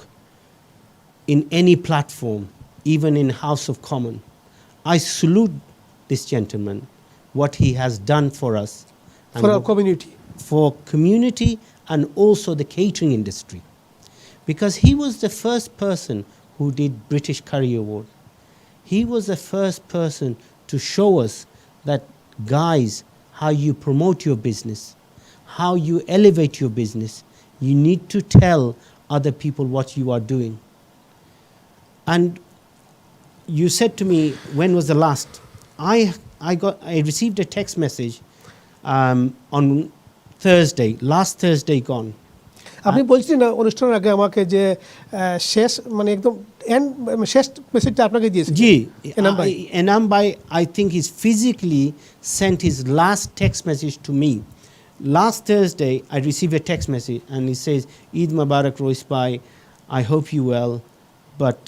in any platform, even in House of Commons. I salute this gentleman, what he has done for us. For our community. For community and also the catering industry. Because he was the first person who did British Curry Award. He was the first person to show us that, guys, how you promote your business, how you elevate your business, you need to tell other people what you are doing. And you said to me, when was the last? I received a text message on Thursday, last Thursday gone. আপনি বলছিলেন না অনুষ্ঠানের আগে আমাকে যে শেষ মানে একদম এন্ড শেষ মেসেজটা আপনাকে দিয়েছেন? জি, এনাম ভাই I think he's physically sent his last text message to me. Last Thursday I received a text message and he says, Eid Mubarak Rois bhai, I hope you well, but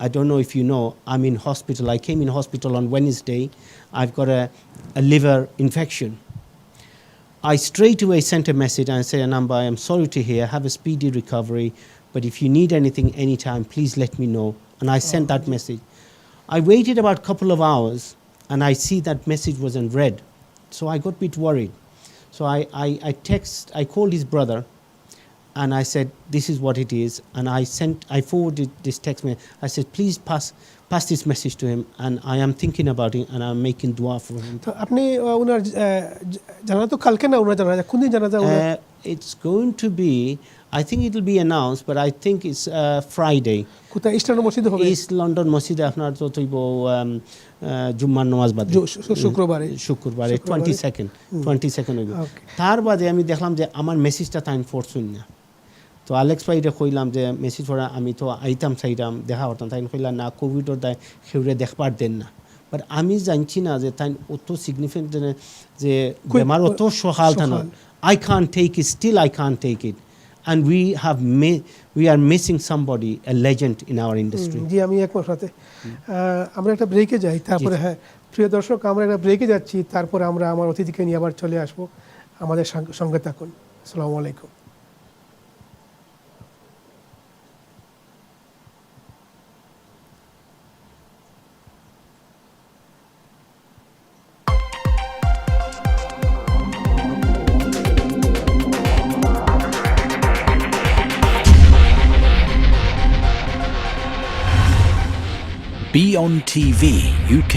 I don't know if you know, I'm in hospital. I came in hospital on Wednesday. I've got a liver infection. I straight away sent a message and said, Anamba, I am sorry to hear, have a speedy recovery, but if you need anything anytime, please let me know. And I sent that message. I waited about a couple of hours and I see that message wasn't read. So I got a bit worried. So I called his brother and I said, this is what it is. And I forwarded this text message. I said, please pass this message to him, and I am thinking about it and I'm making dua for him. তো আপনি ওনার জানাজা তো কালকে না, ওনার জানাজা কোন দিন জানাজা? It's going to be, I think it will be announced, but I think it's Friday. কোথায় ইস্টার্ন মসজিদে হবে? ইস্ট লন্ডন মসজিদে আপনার তো তৈব জুম্মার নামাজ বাদে শুক্রবারে 22nd হইব। তার বাদে আমি দেখলাম যে আমার মেসেজটা তাই ফোরছুন না, তো আলেক্স ভাইরে কইলাম যে মেসেজ পড়া আমি তো আইতাম চাইতাম দেখা করতাম, তাই কইলাম না কোভিডর দায় সেউরে দেখবার দেন না। বাট আমি জানছি না যে তাই অত সিগনিফিকেন্ট যে আমার অত সহাল থানা I can't take it, still I can't take it. And we are missing somebody, a legend in our industry. জি আমি একমত সাথে। আমরা একটা ব্রেকে যাই, তারপরে হ্যাঁ প্রিয় দর্শক আমরা একটা ব্রেকে যাচ্ছি, তারপরে আমরা আমার অতিথিকে নিয়ে আবার চলে আসব। আমাদের সঙ্গে থাকুন। আসসালামু আলাইকুম। BEONTV UK,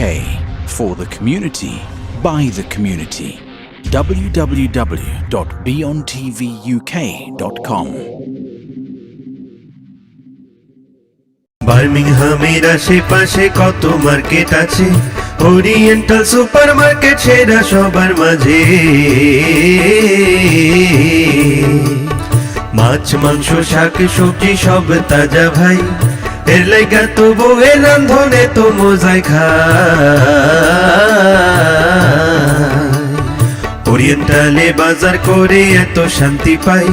for the community, by the community. www.beontvuk.com. বার্মিংহামের আশেপাশে কত মার্কেট আছে, ওরিয়েন্টাল সুপার মার্কেট সেরা সবার মাঝে। মাছ মাংস শাক সবজি সব তাজা ভাই, এর লাইগা তো বউয়ের রান্ধনে তো মজাই খায়। ওরিয়েন্টালে বাজার করে এত শান্তি পাই,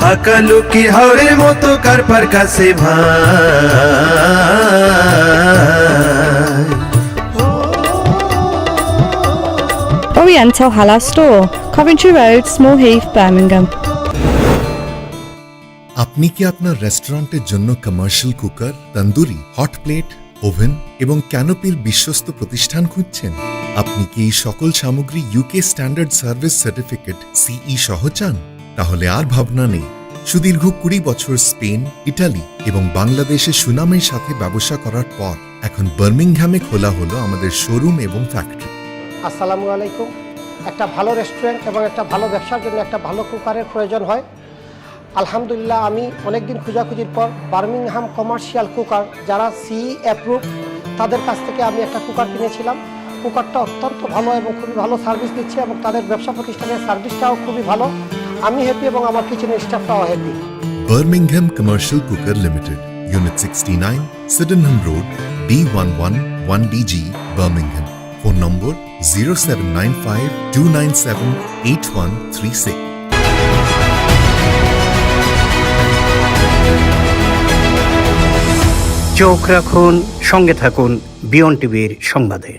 হাকালুকি হাওড়ের মতো কারপার কাছে ভাই। Oriental Halal Store, Coventry Road, Small Heath, Birmingham. আপনি কি আপনার রেস্টুরেন্টের জন্য commercial cooker, tandoori, hot plate, oven এবং ক্যানোপির বিশ্বস্ত প্রতিষ্ঠান খুঁজছেন? আপনি কি এই সকল সামগ্রী ইউকে স্ট্যান্ডার্ড সার্ভিস সার্টিফিকেট সিই সহ চান? তাহলে আর ভাবনা নেই। সুদীর্ঘ 20 বছর স্পেন, ইটালি এবং বাংলাদেশে সুনামের সাথে ব্যবসা করার পর এখন বার্মিংহামে খোলা হলো আমাদের শোরুম এবং ফ্যাক্টরি। আসসালামু আলাইকুম। একটা ভালো রেস্টুরেন্ট এবং একটা ভালো ব্যবসার জন্য একটা ভালো কুকারের প্রয়োজন হয়। আলহামদুলিল্লাহ আমি অনেকদিন খোঁজাখুঁজির পর বার্মিংহাম কমার্শিয়াল কুকার যারা সিই অ্যাপ্রুভ তাদের কাছ থেকে আমি একটা কুকার কিনেছিলাম। কুকারটা অত্যন্ত ভালো এবং খুবই ভালো সার্ভিস দিচ্ছে এবং তাদের ব্যবসা প্রতিষ্ঠানের সার্ভিসটাও খুবই ভালো। আমি হ্যাপি এবং আমার কিচেনের স্টাফটাও happy. Birmingham Commercial Cooker Limited, Unit 69, Sydenham Road, B11 1DG, Birmingham. Phone number 0795 297 8136. চোখ রাখুন, সঙ্গে থাকুন বিয়ন টিভির সংবাদে।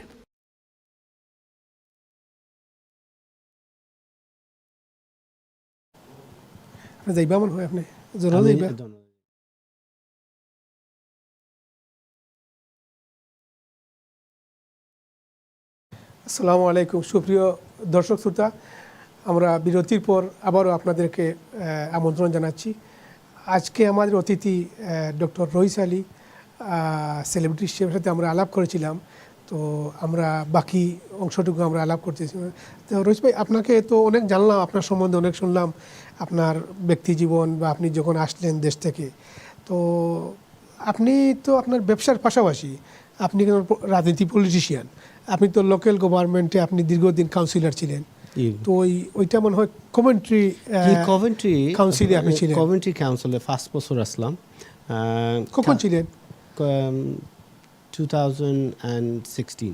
যাইবা মনে হয় আপনি জোর যাইবা। আসসালামু আলাইকুম সুপ্রিয় দর্শক শ্রোতা, আমরা বিরতির পর আবারও আপনাদেরকে আমন্ত্রণ জানাচ্ছি। আজকে আমাদের অতিথি ডক্টর রইস আলী, সেলিব্রিটি শেফের সাথে আমরা আলাপ করেছিলাম, তো আমরা বাকি অংশটুকু আমরা আলাপ করতেছি। তো রইস ভাই, আপনাকে তো অনেক জানলাম, আপনার সম্বন্ধে অনেক শুনলাম, আপনার ব্যক্তি জীবন বা আপনি যখন আসলেন দেশ থেকে। তো আপনি তো আপনার ব্যবসার পাশাপাশি আপনি রাজনীতি পলিটিশিয়ান, আপনি তো লোকাল গভর্নমেন্টে আপনি দীর্ঘদিন কাউন্সিলর ছিলেন। তো ওইটা মনে হয় কমেন্ট্রি কাউন্সিলে আপনি ছিলেন। কমেন্ট্রি কাউন্সিলে ফার্স্ট বছর আসলাম। কখন ছিলেন? 2016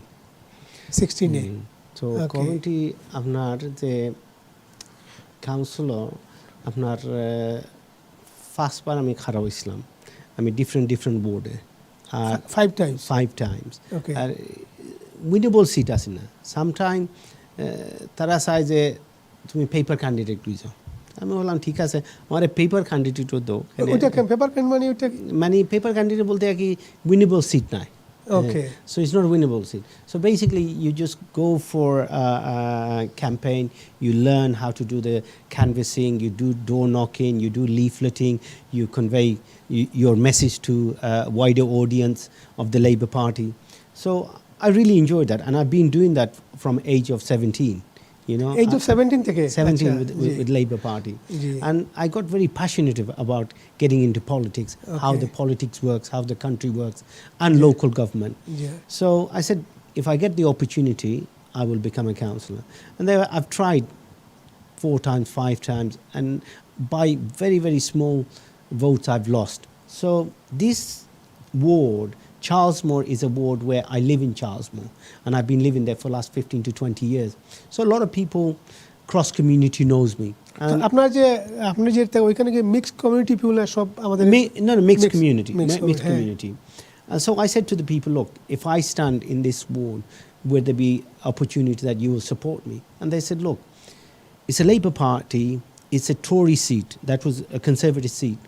তো কমেন্ট্রি আপনার যে কাউন্সিলর আপনার ফার্স্টবার আমি খারাপ হয়েছিলাম, আমি ডিফারেন্ট বোর্ডে আর 5 times আর উইনেবল সিট আছে না। সামটাইম তারা চায় যে তুমি পেপার ক্যান্ডিডেট হয়ে যাও। আমি বললাম ঠিক আছে, আমার পেপার ক্যান্ডিডেটও দাও। মানে পেপার ক্যান্ডিডেট বলতে কি উইনেবল সিট নাই। Okay. So it's not a winnable seat. So basically, you just go for a campaign. You learn how to do the canvassing. You do door knocking. You do leafleting. You convey your message to a wider audience of the Labour Party. So I really enjoyed that, and I've been doing that from age of 17. You know, age of 17 থেকে 17 আচ্ছা, with Labour Party. G. And I got very passionate about getting into politics, how Okay. the politics works, how the country works, and local government. Yeah. So I said, if I get the opportunity, I will become a councillor. And there, I've tried 4 times, 5 times, and by very, very small votes I've lost. So this ward, Charlesmore, is a ward where I live in Charlesmore, and I've been living there for the last 15 to 20 years. So a lot of people cross community knows me. তো আপনার যে আপনি যে ওইখানে কি mixed community people না সব আমাদের No, mixed community. mixed, Mixed হ্যাঁ। community. And so I said to the people, look, if I stand in this ward, will there be opportunity that you will support me? And they said, look, it's a Labour Party, it's a Tory seat, that was a Conservative seat,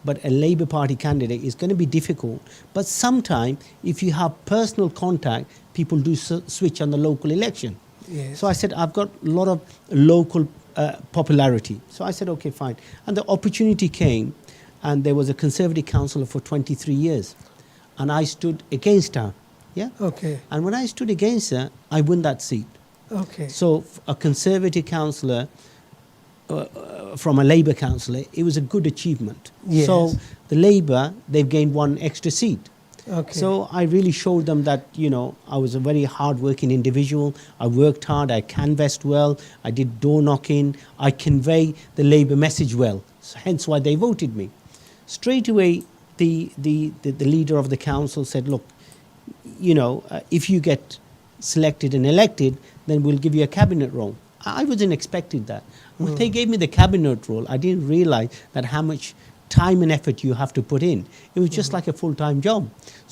but a Labour Party candidate is going to be difficult. But sometime, if you have personal contact, people do switch on the local election. Yes. So I said, I've got a lot of local popularity. So I said, okay, fine. And the opportunity came, and there was a Conservative councillor for 23 years. And I stood against her. Yeah? Okay. And when I stood against her, I won that seat. Okay. So a Conservative councillor from a Labour councillor, it was a good achievement. Yes. So the Labour, they've gained 1 extra seat. Okay. So I really showed them that, you know, I was a very hard-working individual. I worked hard, I canvassed well, I did door knocking, I convey the Labour message well. So hence why they voted me. Straight away, the leader of the council said, look, you know, if you get selected and elected, then we'll give you a cabinet role. I wasn't expecting that. When they gave me the cabinet role, I didn't realize that how much time and effort you have to put in. It was just like a full-time job.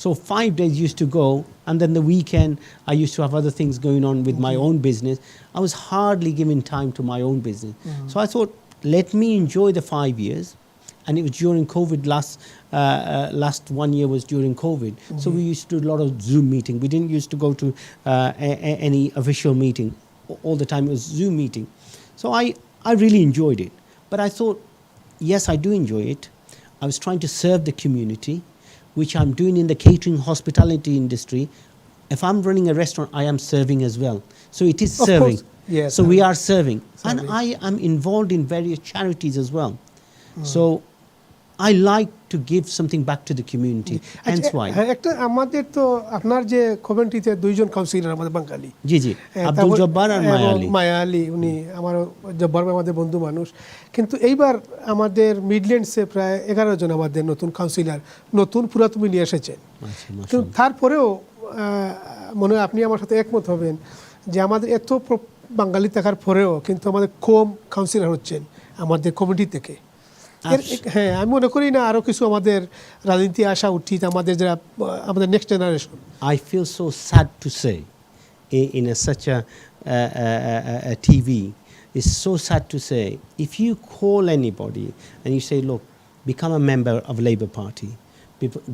So 5 days used to go, and then the weekend I used to have other things going on with my own business. I was hardly giving time to my own business. So I thought, let me enjoy the 5 years. And it was during COVID. Last 1 year was during COVID. So we used to do a lot of Zoom meeting. We didn't used to go to any official meeting. All the time it was Zoom meeting. So I really enjoyed it. But I thought, yes, I do enjoy it. I was trying to serve the community, which I'm doing in the catering hospitality industry. If I'm running a restaurant, I am serving as well. So it is Of serving. course, yes, So we are serving. And serving. I am involved in various charities as well. So I like to give something back to the community. Hence why. হ্যাঁ, একটা আমাদের তো আপনার যে কমিউনিটিতে 2 জন councillor আমাদের বাঙালি জি জি আব্দুল তারপর- জব্বার আর মায়া এবং আলী। মায়া আলী উনি আমার জব্বার ভাই আমাদের বন্ধু মানুষ, কিন্তু এইবার আমাদের মিডল্যান্ডসে প্রায় 11 জন আমাদের নতুন কাউন্সিলর নতুন পুরাতন মিলিয়ে এসেছেন। আচ্ছা, তো তারপরেও মনে হয় আপনি আমার সাথে একমত হবেন যে আমাদের এত বাঙালি থাকার পরেও কিন্তু আমাদের কম কাউন্সিলর হচ্ছেন আমাদের কমিটি থেকে। হ্যাঁ, আমি মনে করি না আরো কিছু আমাদের রাজনীতি আসা উচিত, আমাদের যারা আমাদের next generation. I feel so sad to say in such a TV, it's so sad to say, if you call anybody and you say, look, become a member of Labour Party,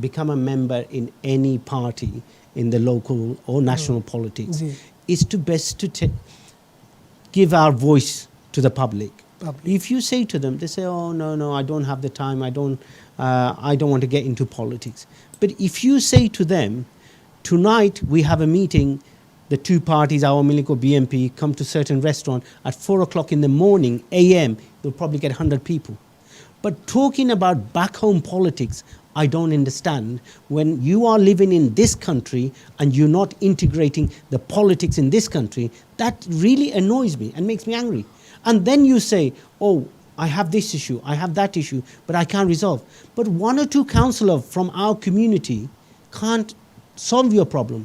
become a member in any party in the local or national politics, it's to best to give our voice to the public. If you say to them, they say, oh, no, I don't have the time, I don't want to get into politics. But if you say to them, tonight we have a meeting, the 2 parties, our Miliko BNP, come to certain restaurant at 4 o'clock in the morning, AM, you'll probably get 100 people. But talking about back home politics, I don't understand. When you are living in this country and you're not integrating the politics in this country, that really annoys me and makes me angry. And then you say, oh, I have this issue, I have that issue, but I can't resolve. But 1 or 2 councillors from our community can't solve your problem.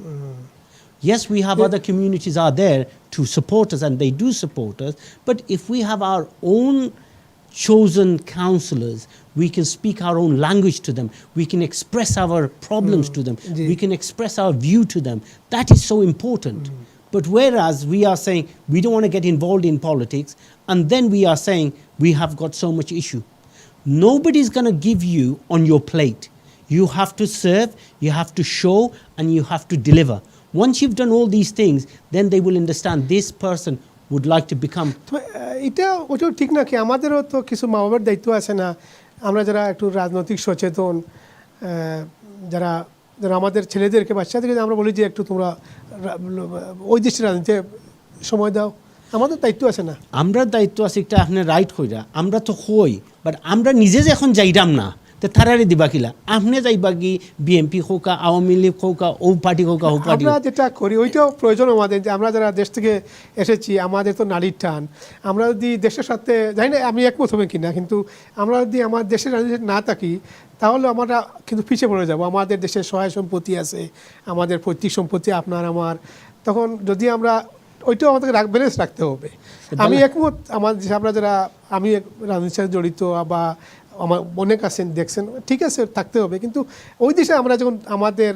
Yes, we have other communities are there to support us, and they do support us. But if we have our own chosen councillors, we can speak our own language to them. We can express our problems to them. We can express our view to them. That is so important. But whereas we are saying we don't want to get involved in politics, and then we are saying we have got so much issue. Nobody's going to give you on your plate. You have to serve, you have to show, and you have to deliver. Once you've done all these things, then they will understand this person would like to become. এটা ওটাও ঠিক না কি আমাদেরও তো কিছু মা বাবার দায়িত্ব আছে না, আমরা যারা একটু রাজনৈতিক সচেতন, যারা আমাদের ছেলেদেরকে বাচ্চাদেরকে আমরা বলি যে একটু তোমরা ওই দেশের রাজনীতিতে সময় দাও। আমাদের দায়িত্ব আছে না আমরা দায়িত্ব আছে একটা আপনি রাইট কইরা আমরা তো হই বাট আমরা নিজে যে এখন যাইরাম না তো তারারে দিবা কিলা আপনি যাইবা কি বিএনপি হোকা আওয়ামী লীগ হোকা ও পার্টি হোকা ও পার্টি আমরা যেটা করি ওইটাও প্রয়োজন আমাদের যে আমরা যারা দেশ থেকে এসেছি আমাদের তো নারীর টান আমরা যদি দেশের সাথে জানি না আমি একমত হবে কিনা কিন্তু আমরা যদি আমার দেশের রাজনীতি না থাকি তাহলে আমরা কিন্তু পিছিয়ে পড়ে যাব আমাদের দেশের সহায় সম্পত্তি আছে আমাদের পৈতৃক সম্পত্তি আপনার আমার তখন যদি আমরা ওইটাও আমাদেরকে ব্যালেন্স রাখতে হবে আমি একমত আমার আমরা যারা আমি রাজনীতির সাথে জড়িত বা আমার অনেক আছেন দেখছেন ঠিক আছে থাকতে হবে কিন্তু ওই দেশে আমরা যখন আমাদের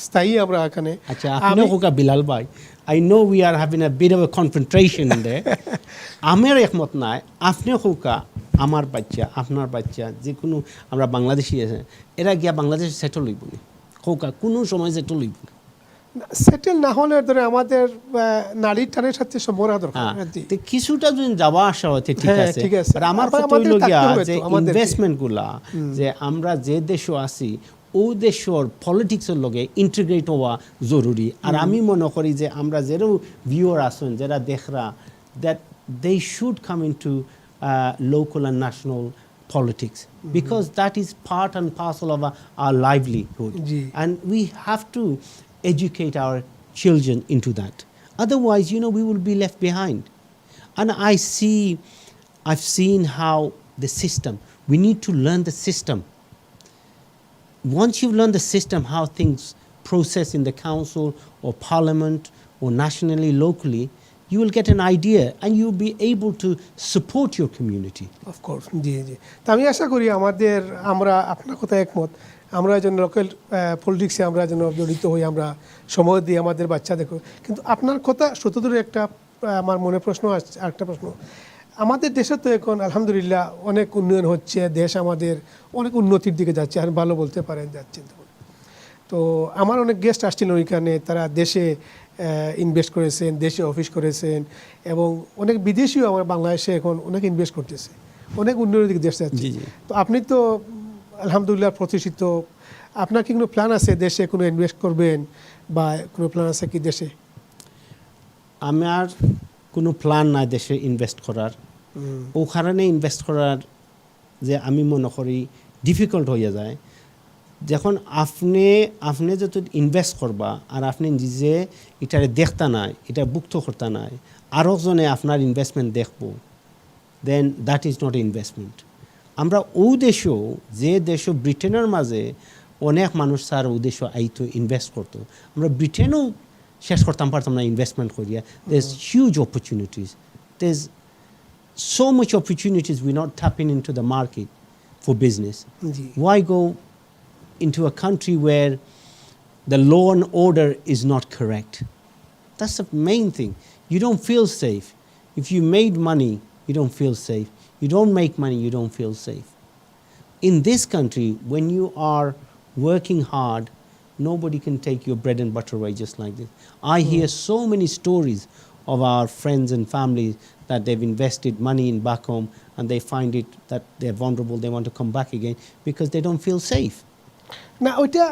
স্থায়ী আমরা এখানে আচ্ছা আপনি হোকা বিলাল ভাই I know we are having a bit of a confrontation there আমার একমত নাই আপনি হোকা আমার বাচ্চা আপনার বাচ্চা যে কোনো আমরা বাংলাদেশি আছে এরা গিয়া বাংলাদেশে সেটেল হইব না হোকা কোনো সময় সেটেল হইব না সেটেল না হলে ধরে আমাদের নারীর টানের সাথে সম্পর্ক দরকার কিছুটা যদি যাওয়া আসা হতে ঠিক আছে আর আমার কথা হইল গিয়া যে ইনভেস্টমেন্ট গুলা যে আমরা যে দেশে আছি ও দেশের পলিটিক্সের লগে ইন্টিগ্রেট হওয়া জরুরি আর আমি মনে করি যে আমরা যারা ভিউয়ার আছেন যারা দেখরা that they should come into local and national politics because that is part and parcel of our livelihood and we have to educate our children into that otherwise we will be left behind and I've seen how the system we need to learn the system once you've learned the system how things process in the council or parliament or nationally locally you will get an idea and you'll be able to support your community of course জি তো আমি আশা করি আমরা আপনার কথা একমত আমরা যেন local পলিটিক্সে আমরা যেন জড়িত হই আমরা সময় দিই আমাদের বাচ্চাদেরকে কিন্তু আপনার কথা সত্যি একটা আমার মনে প্রশ্ন আসছে আরেকটা প্রশ্ন আমাদের দেশে তো এখন আলহামদুলিল্লাহ অনেক উন্নয়ন হচ্ছে দেশ আমাদের অনেক উন্নতির দিকে যাচ্ছে আর ভালো বলতে পারেন যাচ্ছেন তো আমার অনেক গেস্ট আসছিল ওইখানে তারা দেশে ইনভেস্ট করেছেন দেশে অফিস করেছেন এবং অনেক বিদেশিও আমার বাংলাদেশে এখন অনেক ইনভেস্ট করতেছে অনেক উন্নয়নের দিকে দেশ যাচ্ছে তো আপনি তো আলহামদুলিল্লাহ প্রতিষ্ঠিত আপনার কি কোনো প্ল্যান আছে দেশে কোনো ইনভেস্ট করবেন বা কোনো প্ল্যান আছে কি দেশে আমার কোনো প্ল্যান নাই দেশে ইনভেস্ট করার ও কারণে ইনভেস্ট করার যে আমি মনে করি ডিফিকাল্ট হয়ে যায় যখন আপনি যত ইনভেস্ট করবা আর আপনি নিজে এটারে দেখতা নাই এটা ভুক্ত করতা নাই আরও জনে আপনার ইনভেস্টমেন্ট দেখবো দেন দ্যাট ইজ নট ইনভেস্টমেন্ট আমরা ও দেশও যে দেশ ব্রিটেনের মাঝে অনেক মানুষ স্যার ও দেশ আইতো ইনভেস্ট করতো আমরা ব্রিটেনও শেষ করতাম পারতাম না ইনভেস্টমেন্ট করিয়া there is huge opportunities there is so much opportunities we're not tapping into the market for business why go into a country where the law and order is not correct that's the main thing you don't feel safe if you made money you don't feel safe you don't make money you don't feel safe in this country when you are working hard nobody can take your bread and butter away just like this I hear so many stories of our friends and families that they've invested money in back home and they find it that they're vulnerable they want to come back again because they don't feel safe না ওইটা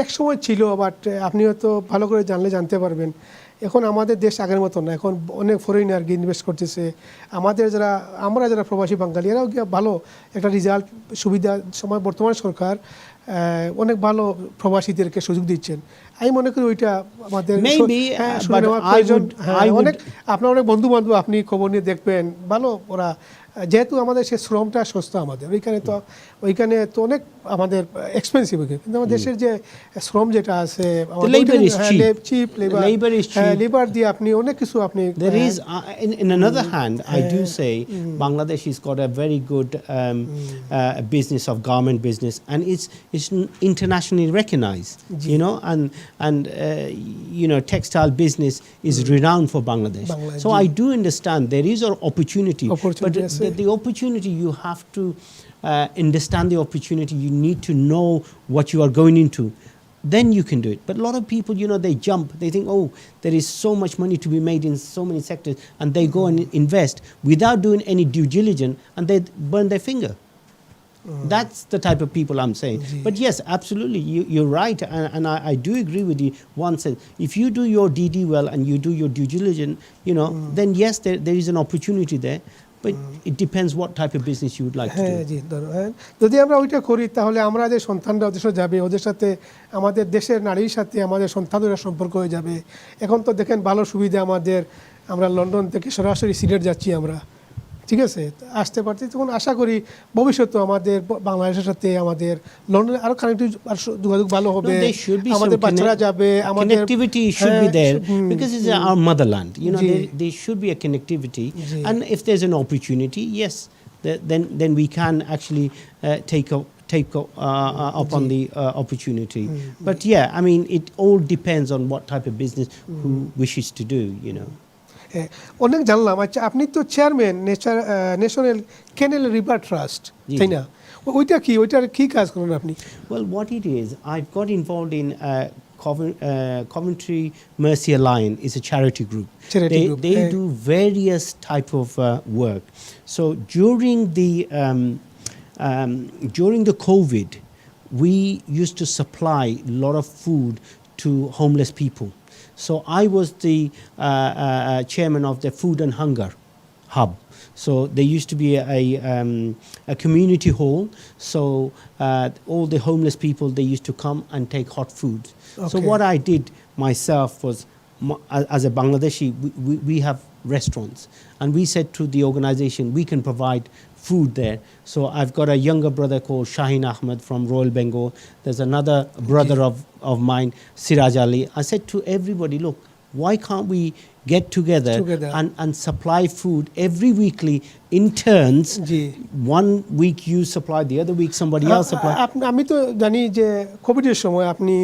এক সময় ছিল but আপনি হয়তো ভালো করে জানতে পারবেন এখন আমাদের দেশ আগের মতো না এখন অনেক ফরেনার গিয়ে ইনভেস্ট করতেছে আমরা যারা প্রবাসী বাঙালি এরাও ভালো একটা রেজাল্ট সুবিধা সময় বর্তমান সরকার অনেক ভালো প্রবাসীদেরকে সুযোগ দিচ্ছেন আমি মনে করি ওইটা আমাদের অনেক আপনার অনেক বন্ধু বান্ধব আপনি খবর নিয়ে দেখবেন ভালো ওরা যেহেতু আমাদের সে শ্রমটা সস্তা আমাদের ওইখানে তো অনেক আমাদের এক্সপেন্সিভ কিন্তু আমাদের দেশের যে শ্রম যেটা আছে চিপ লেবার দিয়ে আপনি অনেক কিছু আপনি there is in another hand I do say Bangladesh has got a very good business of garment business and it's internationally recognized and textile business is renowned for Bangladesh so I do understand there is an opportunity but the opportunity you have to understand the opportunity you need to know what you are going into then you can do it but a lot of people they jump they think oh there is so much money to be made in so many sectors and they go and invest without doing any due diligence and they burn their finger That's the type of people I'm saying. But yes, absolutely, you're right, and I do agree with you. One sense, if you do your DD well and you do your due diligence, then yes, there is an opportunity there. But it depends what type of business you would like to হ্যাঁ do. জি ধন্যবাদ। যদি আমরা ওইটা করি তাহলে আমাদের সন্তানরা দেশে যাবে, ওদের সাথে আমাদের দেশের নারীর সাথে আমাদের সন্তানদের সম্পর্ক হয়ে যাবে। এখন তো দেখেন ভালো সুবিধা আমাদের, আমরা লন্ডন থেকে সরাসরি সিলেট যাচ্ছি আমরা, ঠিক আছে, আসতে পারছি। তখন আশা করি ভবিষ্যতে আমাদের বাংলাদেশের সাথে আমাদের লন্ডনে আরো কানেক্টিভ যোগাযোগ ভালো হবে, There should be আমাদের some বাচ্চারা যাবে, আমাদের connectivity should be there because it's our motherland. There should be a connectivity, and if there's an opportunity, yes, then we can actually take up on the opportunity. But yeah, I mean, it all depends on what type of business who wishes to do. অনেক জানলাম। আচ্ছা, আপনি তো chairman national ক্যানেল river trust, তাই না? ওইটা কি, ওইটার কি কাজ করেন আপনি? Well, what it is, I've got involved in Coventry Mercy Alliance is a charity group. They do various type of work. So during the COVID, we used to supply a lot of food to homeless people. So I was the chairman of the Food and Hunger Hub. So there used to be a community hall. So all the homeless people, they used to come and take hot food. Okay. So what I did myself was, as a Bangladeshi, we have restaurants. And we said to the organization, we can provide food there. So I've got a younger brother called Shaheen Ahmed from Royal Bengal. There's another brother of mine, Siraj Ali. I said to everybody, look, why can't we get together. And supply food every weekly in turns? One week you supply, the other week somebody else supply. আমি তো জানি যে কোভিডের সময় আপনি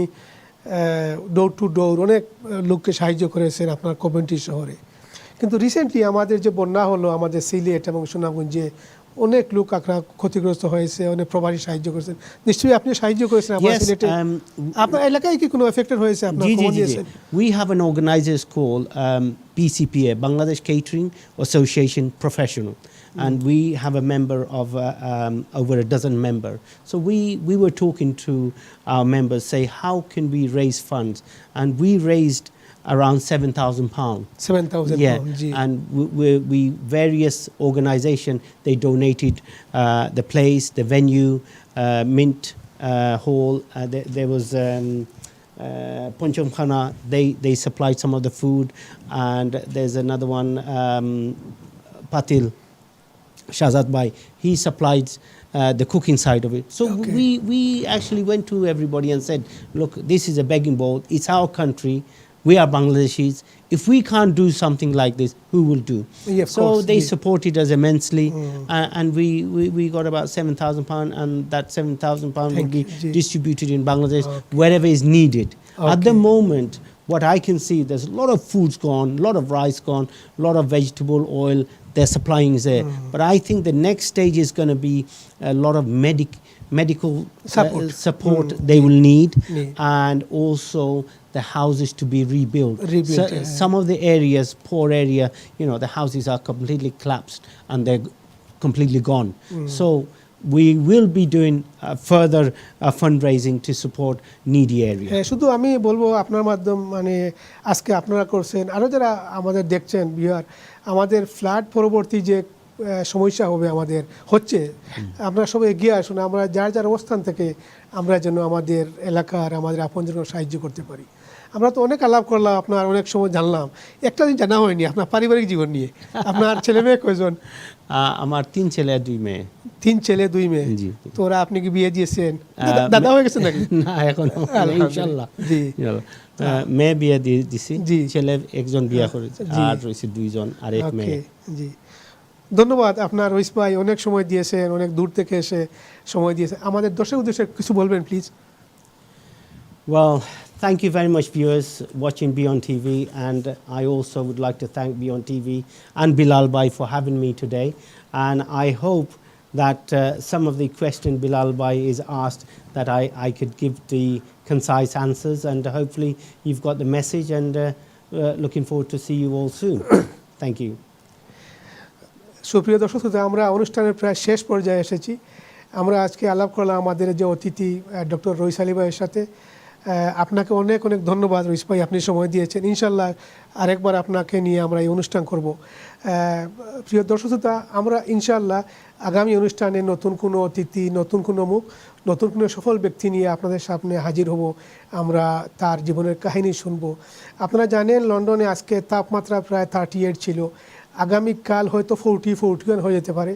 door to ডোর অনেক লোককে সাহায্য করেছেন আপনার কমিউনিটি শহরে। কিন্তু রিসেন্টলি আমাদের যে বন্যা হলো আমাদের সিলেট এবং সুনামগঞ্জে, অনেক লোক ক্ষতিগ্রস্ত হয়েছে, অনেক প্রবাসী সাহায্য করেছেন। নিশ্চয়ই আপনি সাহায্য করেছেন আমার সিলেটে। আপনার এলাকায় কি কোনো এফেক্টেড হয়েছে? আপনার খবর দিয়েছেন? We have an organizer called BCPA, Bangladesh Catering Association Professional, and we have a member of over a dozen members. So we were talking to our members, say how can we raise funds, and we raised around £7,000. 7,000 yeah. pounds. And we various organization, they donated the place, the venue, Mint Hall. There was Poncham Khana. They supplied some of the food, and there's another one, Patil Shahzad Bhai. He supplied the cooking side of it. So we actually went to everybody and said, look, this is a begging bowl. It's our country. We are Bangladeshis. If we can't do something like this, who will do? Yeah, so they supported us immensely, and we got about £7,000, and that £7,000 will be distributed in Bangladesh wherever is needed. At the moment, what I can see, there's a lot of foods gone, a lot of rice gone, a lot of vegetable oil. They're supplying there, but I think the next stage is going to be a lot of medical support they will need, and also the houses to be rebuilt. Some of the areas, poor area, the houses are completely collapsed and they're completely gone. So we will be doing further fundraising to support needy areas. শুধু আমি বলবো আপনার মাধ্যম আজকে আপনারা করছেন, আরো যারা আমাদের দেখছেন বিহার, আমাদের ফ্লাড পরবর্তী যে সমস্যা হবে আমাদের হচ্ছে, আমরা সবাই এগিয়ে আসুন, আমরা যার অবস্থান থেকে আমরা যেন আমাদের এলাকার আমাদের আপনজনকে সাহায্য করতে পারি। আমরা তো অনেক আলাপ করলাম, আপনার অনেক সময় জানলাম, একটা দিন জানা হয়নি আপনার পারিবারিক জীবন নিয়ে। আপনার ছেলে মেয়ে কয়জন? আমার 3 ছেলে 2 মেয়ে। 3 ছেলে 2 মেয়ে। জি। তো ওরা আপনি কি বিয়ে দিয়েছেন? দাদা হয়ে গেছেন নাকি? না, এখনো ইনশাআল্লাহ। জি। মেয়ে বিয়ে দিয়েছি, ছেলে একজন বিয়ে করেছে, আর রয়েছে 2 জন আর এক মেয়ে। জি। ধন্যবাদ আপনার রইস ভাই, অনেক সময় দিয়েছেন, অনেক দূর থেকে এসে সময় দিয়েছেন। আমাদের দর্শক উদ্দেশ্যে কিছু বলবেন please? Well, thank you very much, viewers watching Beyond TV, and I also would like to thank Beyond TV and Bilal Bhai for having me today. And I hope that some of the question Bilal Bhai is asked, that I could give the concise answers, and hopefully you've got the message, and looking forward to see you all soon. Thank you. সুপ্রিয় দর্শক শ্রোতা, আমরা অনুষ্ঠানের প্রায় শেষ পর্যায়ে এসেছি। আমরা আজকে আলাপ করলাম আমাদের যে অতিথি ডক্টর রইসালি ভাইয়ের সাথে। আপনাকে অনেক অনেক ধন্যবাদ রইস ভাই, আপনি সময় দিয়েছেন। ইনশাল্লাহ আরেকবার আপনাকে নিয়ে আমরা এই অনুষ্ঠান করব। প্রিয় দর্শক শ্রোতা, আমরা ইনশাল্লাহ আগামী অনুষ্ঠানে নতুন কোনো অতিথি, নতুন কোনো মুখ, নতুন কোনো সফল ব্যক্তি নিয়ে আপনাদের সামনে হাজির হব। আমরা তার জীবনের কাহিনী শুনব। আপনারা জানেন লন্ডনে আজকে তাপমাত্রা প্রায় 38 ছিল, আগামীকাল হয়তো 41 হয়ে যেতে পারে।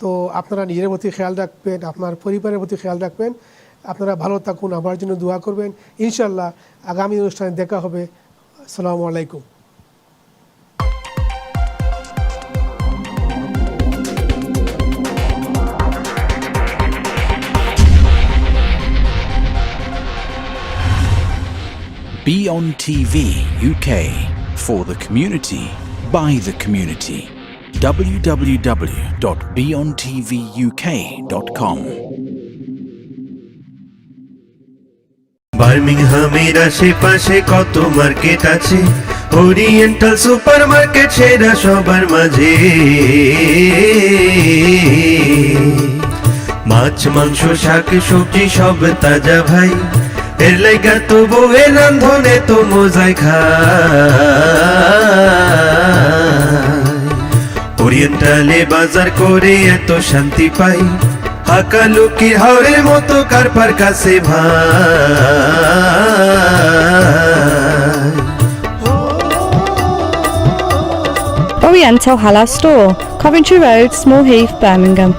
তো আপনারা নিজের প্রতি খেয়াল রাখবেন, আপনার পরিবারের প্রতি খেয়াল রাখবেন। আপনারা ভালো থাকুন, আমার জন্য দোয়া করবেন। ইনশাল্লাহ আগামী অনুষ্ঠানে দেখা হবে। আসসালামু আলাইকুম। BEONTV UK, for the community, by the community. www.beontvuk.com. বার্মিংহামের আশেপাশে কত মার্কেট আছে, ওরিয়েন্টাল সুপার মার্কেট সেরা সবার মাঝে। মাছ মাংস শাক সবজি সব তাজা ভাই, এর লাইগা তো বউয়ে রান্ধনে তো মজাই খায়। ওরিয়েন্টালে বাজার করে এত শান্তি পাই, হাকালুকি হাওরের মতো কারপার কাছে ভাই। Oriental Halal Store, Coventry Road, Small Heath, Birmingham.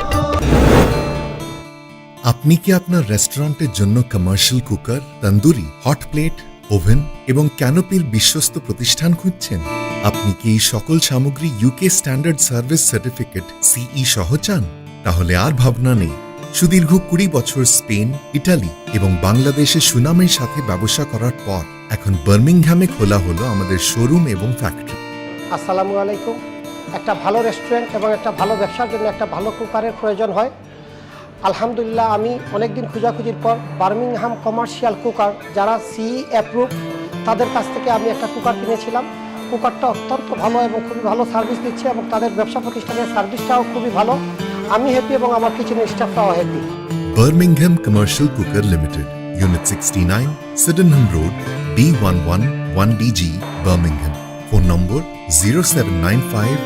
আপনি কি আপনার রেস্টুরেন্টের জন্য commercial cooker, tandoori, hot plate, oven এবং ক্যানোপির বিশ্বস্ত প্রতিষ্ঠান খুঁজছেন? আপনি কি এই সকল সামগ্রী ইউকে স্ট্যান্ডার্ড সার্ভিস সার্টিফিকেট সিই সহ চান? তাহলে আর ভাবনা নেই। সুদীর্ঘ 20 বছর স্পেন, ইটালি এবং বাংলাদেশে সুনামের সাথে ব্যবসা করার পর এখন বার্মিংহামে খোলা হলো আমাদের শোরুম এবং ফ্যাক্টরি। আসসালামু আলাইকুম। একটা ভালো রেস্টুরেন্ট এবং একটা ভালো ব্যবসার জন্য একটা ভালো কুকারের প্রয়োজন হয়। আলহামদুলিল্লাহ আমি অনেকদিন খোঁজাখুঁজির পর বার্মিংহাম কমার্শিয়াল কুকার যারা সিই অ্যাপ্রুভ, তাদের কাছ থেকে আমি একটা কুকার কিনেছিলাম। কুকারটা অত্যন্ত ভালো এবং খুবই ভালো সার্ভিস দিচ্ছে এবং তাদের ব্যবসা প্রতিষ্ঠানের সার্ভিসটাও খুবই ভালো। আমি হ্যাপি এবং আমার কিচেনের স্টাফটাও happy. Birmingham Commercial Cooker Limited, Unit 69, Sydenham Road, B111DG, Birmingham. Phone number 0795